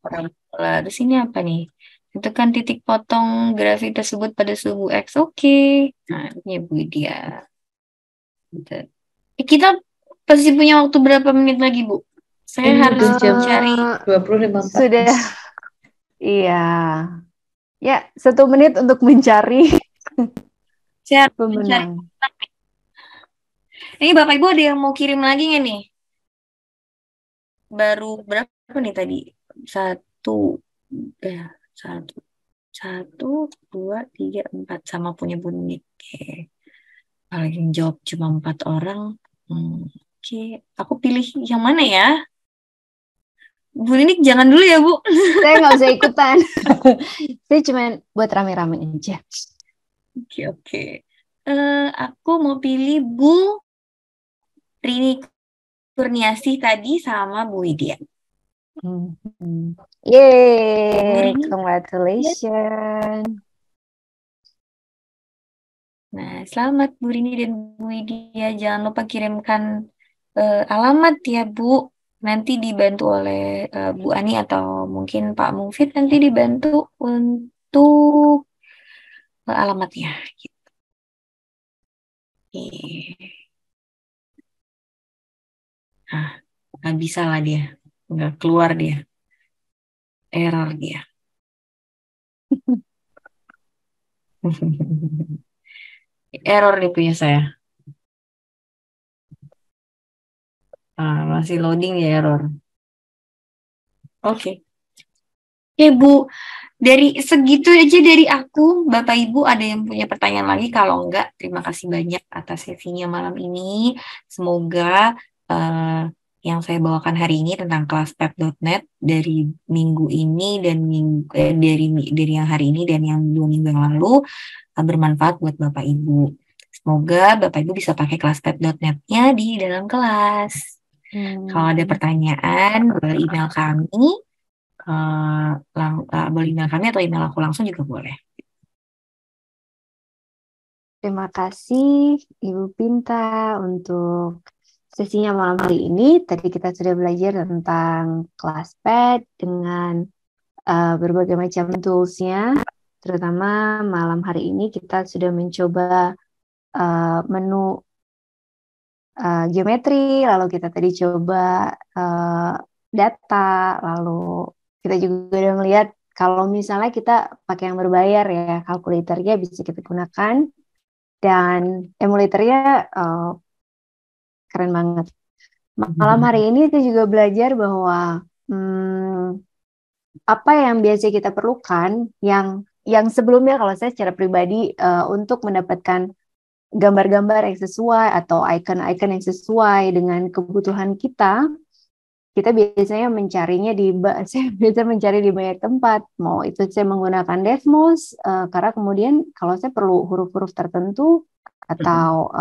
Speaker 2: Parabola. Terus ini apa nih? Tentukan titik potong grafik tersebut pada suhu X. Oke. Nah, ini Bu dia. Kita pasti punya waktu berapa menit lagi, Bu? Saya
Speaker 3: Ini
Speaker 2: harus
Speaker 3: udah jam
Speaker 2: cari
Speaker 3: 25.14.
Speaker 4: Sudah. Iya. Ya, 1 menit untuk mencari
Speaker 2: saya harus
Speaker 4: pemenang.
Speaker 2: Ini Bapak Ibu ada yang mau kirim lagi nggak nih? Baru berapa nih tadi? Satu, satu, satu, dua, tiga, empat, sama punya Bu Ninik. Oke. Kalau yang jawab cuma 4 orang, oke. Aku pilih yang mana ya? Bu Ninik jangan dulu ya Bu.
Speaker 4: Saya nggak usah ikutan. Saya cuma buat rame-rame aja.
Speaker 2: Oke. Aku mau pilih Bu Rini Kurniasih tadi sama Bu Widya.
Speaker 4: Yeay, congratulations.
Speaker 2: Nah, selamat Bu Rini dan Bu Widya. Jangan lupa kirimkan alamat ya Bu. Nanti dibantu oleh Bu Ani atau mungkin Pak Mufid nanti dibantu untuk alamatnya. Nah, nggak bisa lah dia. Nggak keluar dia. Error dia. Error nih punya saya. Masih loading ya error. Oke. Oke Bu. Dari segitu aja dari aku. Bapak Ibu ada yang punya pertanyaan lagi? Kalau enggak, terima kasih banyak atas sesinya malam ini. Semoga yang saya bawakan hari ini tentang kelas.net dari minggu ini dan dari yang hari ini dan yang 2 minggu yang lalu bermanfaat buat Bapak Ibu. Semoga Bapak Ibu bisa pakai kelas.net-nya di dalam kelas. Kalau ada pertanyaan, boleh email kami. Boleh email kami atau email aku langsung juga boleh.
Speaker 4: Terima kasih Ibu Pinta untuk sesinya malam hari ini. Tadi kita sudah belajar tentang Classpad dengan berbagai macam tools-nya. Terutama malam hari ini kita sudah mencoba menu geometri, lalu kita tadi coba data, lalu kita juga udah melihat kalau misalnya kita pakai yang berbayar ya, kalkulatornya bisa kita gunakan, dan emulatornya keren banget. Malam hari ini kita juga belajar bahwa apa yang biasa kita perlukan, yang sebelumnya kalau saya secara pribadi untuk mendapatkan gambar-gambar yang sesuai atau icon-icon yang sesuai dengan kebutuhan kita biasanya mencarinya saya biasa mencari di banyak tempat. Mau itu saya menggunakan Desmos, karena kemudian kalau saya perlu huruf-huruf tertentu atau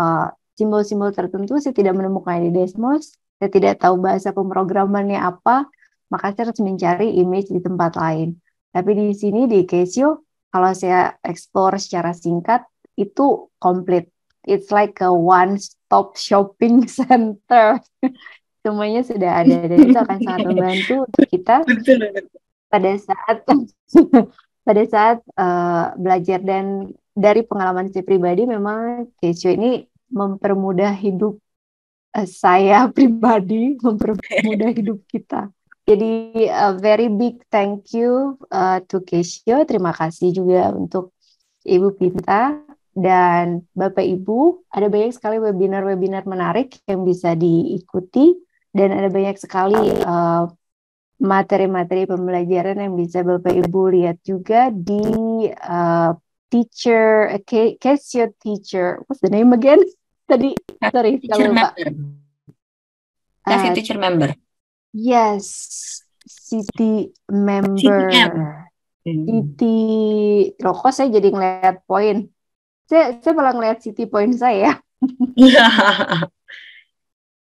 Speaker 4: simbol-simbol tertentu, saya tidak menemukan di Desmos, saya tidak tahu bahasa pemrogramannya apa, maka saya harus mencari image di tempat lain. Tapi di sini di Casio, kalau saya explore secara singkat, itu komplit. It's like a one-stop shopping center. Semuanya sudah ada, dan itu akan sangat membantu untuk kita pada saat belajar. Dan dari pengalaman saya pribadi, memang Casio ini mempermudah hidup saya pribadi, mempermudah hidup kita. Jadi very big thank you to Casio. Terima kasih juga untuk Ibu Pinta dan Bapak Ibu. Ada banyak sekali webinar-webinar menarik yang bisa diikuti. Dan ada banyak sekali materi-materi pembelajaran yang bisa Bapak Ibu lihat juga di Casio Teacher. What's the name again? Tadi, sorry,
Speaker 2: Teacher
Speaker 4: lupa.
Speaker 2: Casio Teacher Member.
Speaker 4: Yes, City Member. City. Loh, kok saya jadi ngeliat poin? Saya malah ngeliat City Point saya.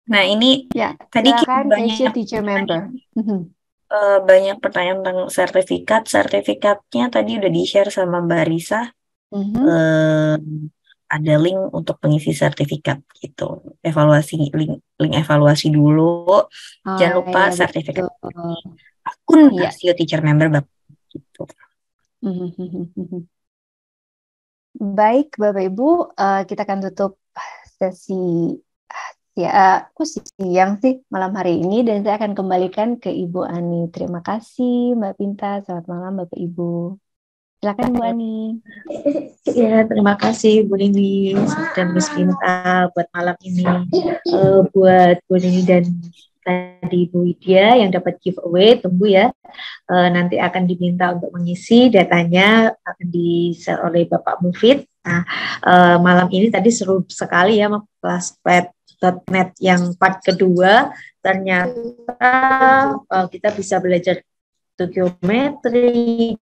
Speaker 2: Nah ini
Speaker 4: ya,
Speaker 2: tadi kita
Speaker 4: banyak
Speaker 2: teacher member. Banyak pertanyaan tentang sertifikat. Sertifikatnya tadi udah di-share sama Mbak Risa. Ada link untuk pengisi sertifikat gitu. Link evaluasi dulu. Jangan lupa ya, sertifikat. Akun Casio Teacher Member gitu.
Speaker 4: Baik Bapak Ibu, kita akan tutup sesi siang sih malam hari ini, dan saya akan kembalikan ke Ibu Ani. Terima kasih Mbak Pinta. Selamat malam Bapak Ibu. Silakan Bu Ani.
Speaker 3: Ya, terima kasih Bu Nini dan Miss Pinta buat malam ini. Buat Bu Nini dan tadi Bu Widya yang dapat giveaway, tunggu ya. Nanti akan diminta untuk mengisi datanya, akan di-share oleh Bapak Mufid. Nah, malam ini tadi seru sekali ya Classpad.net yang part kedua. Ternyata kita bisa belajar geometri,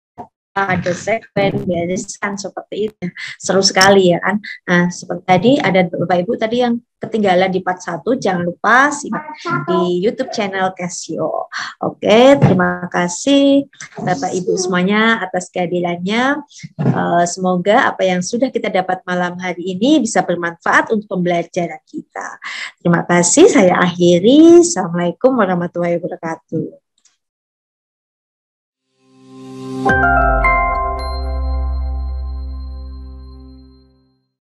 Speaker 3: ada segmen, barisan seperti itu. Seru sekali ya kan. Nah, seperti tadi ada Bapak Ibu tadi yang ketinggalan di part 1, jangan lupa simak di YouTube channel Casio. Oke, terima kasih Bapak Ibu semuanya atas kehadirannya. Semoga apa yang sudah kita dapat malam hari ini bisa bermanfaat untuk pembelajaran kita. Terima kasih, saya akhiri. Assalamualaikum warahmatullahi wabarakatuh.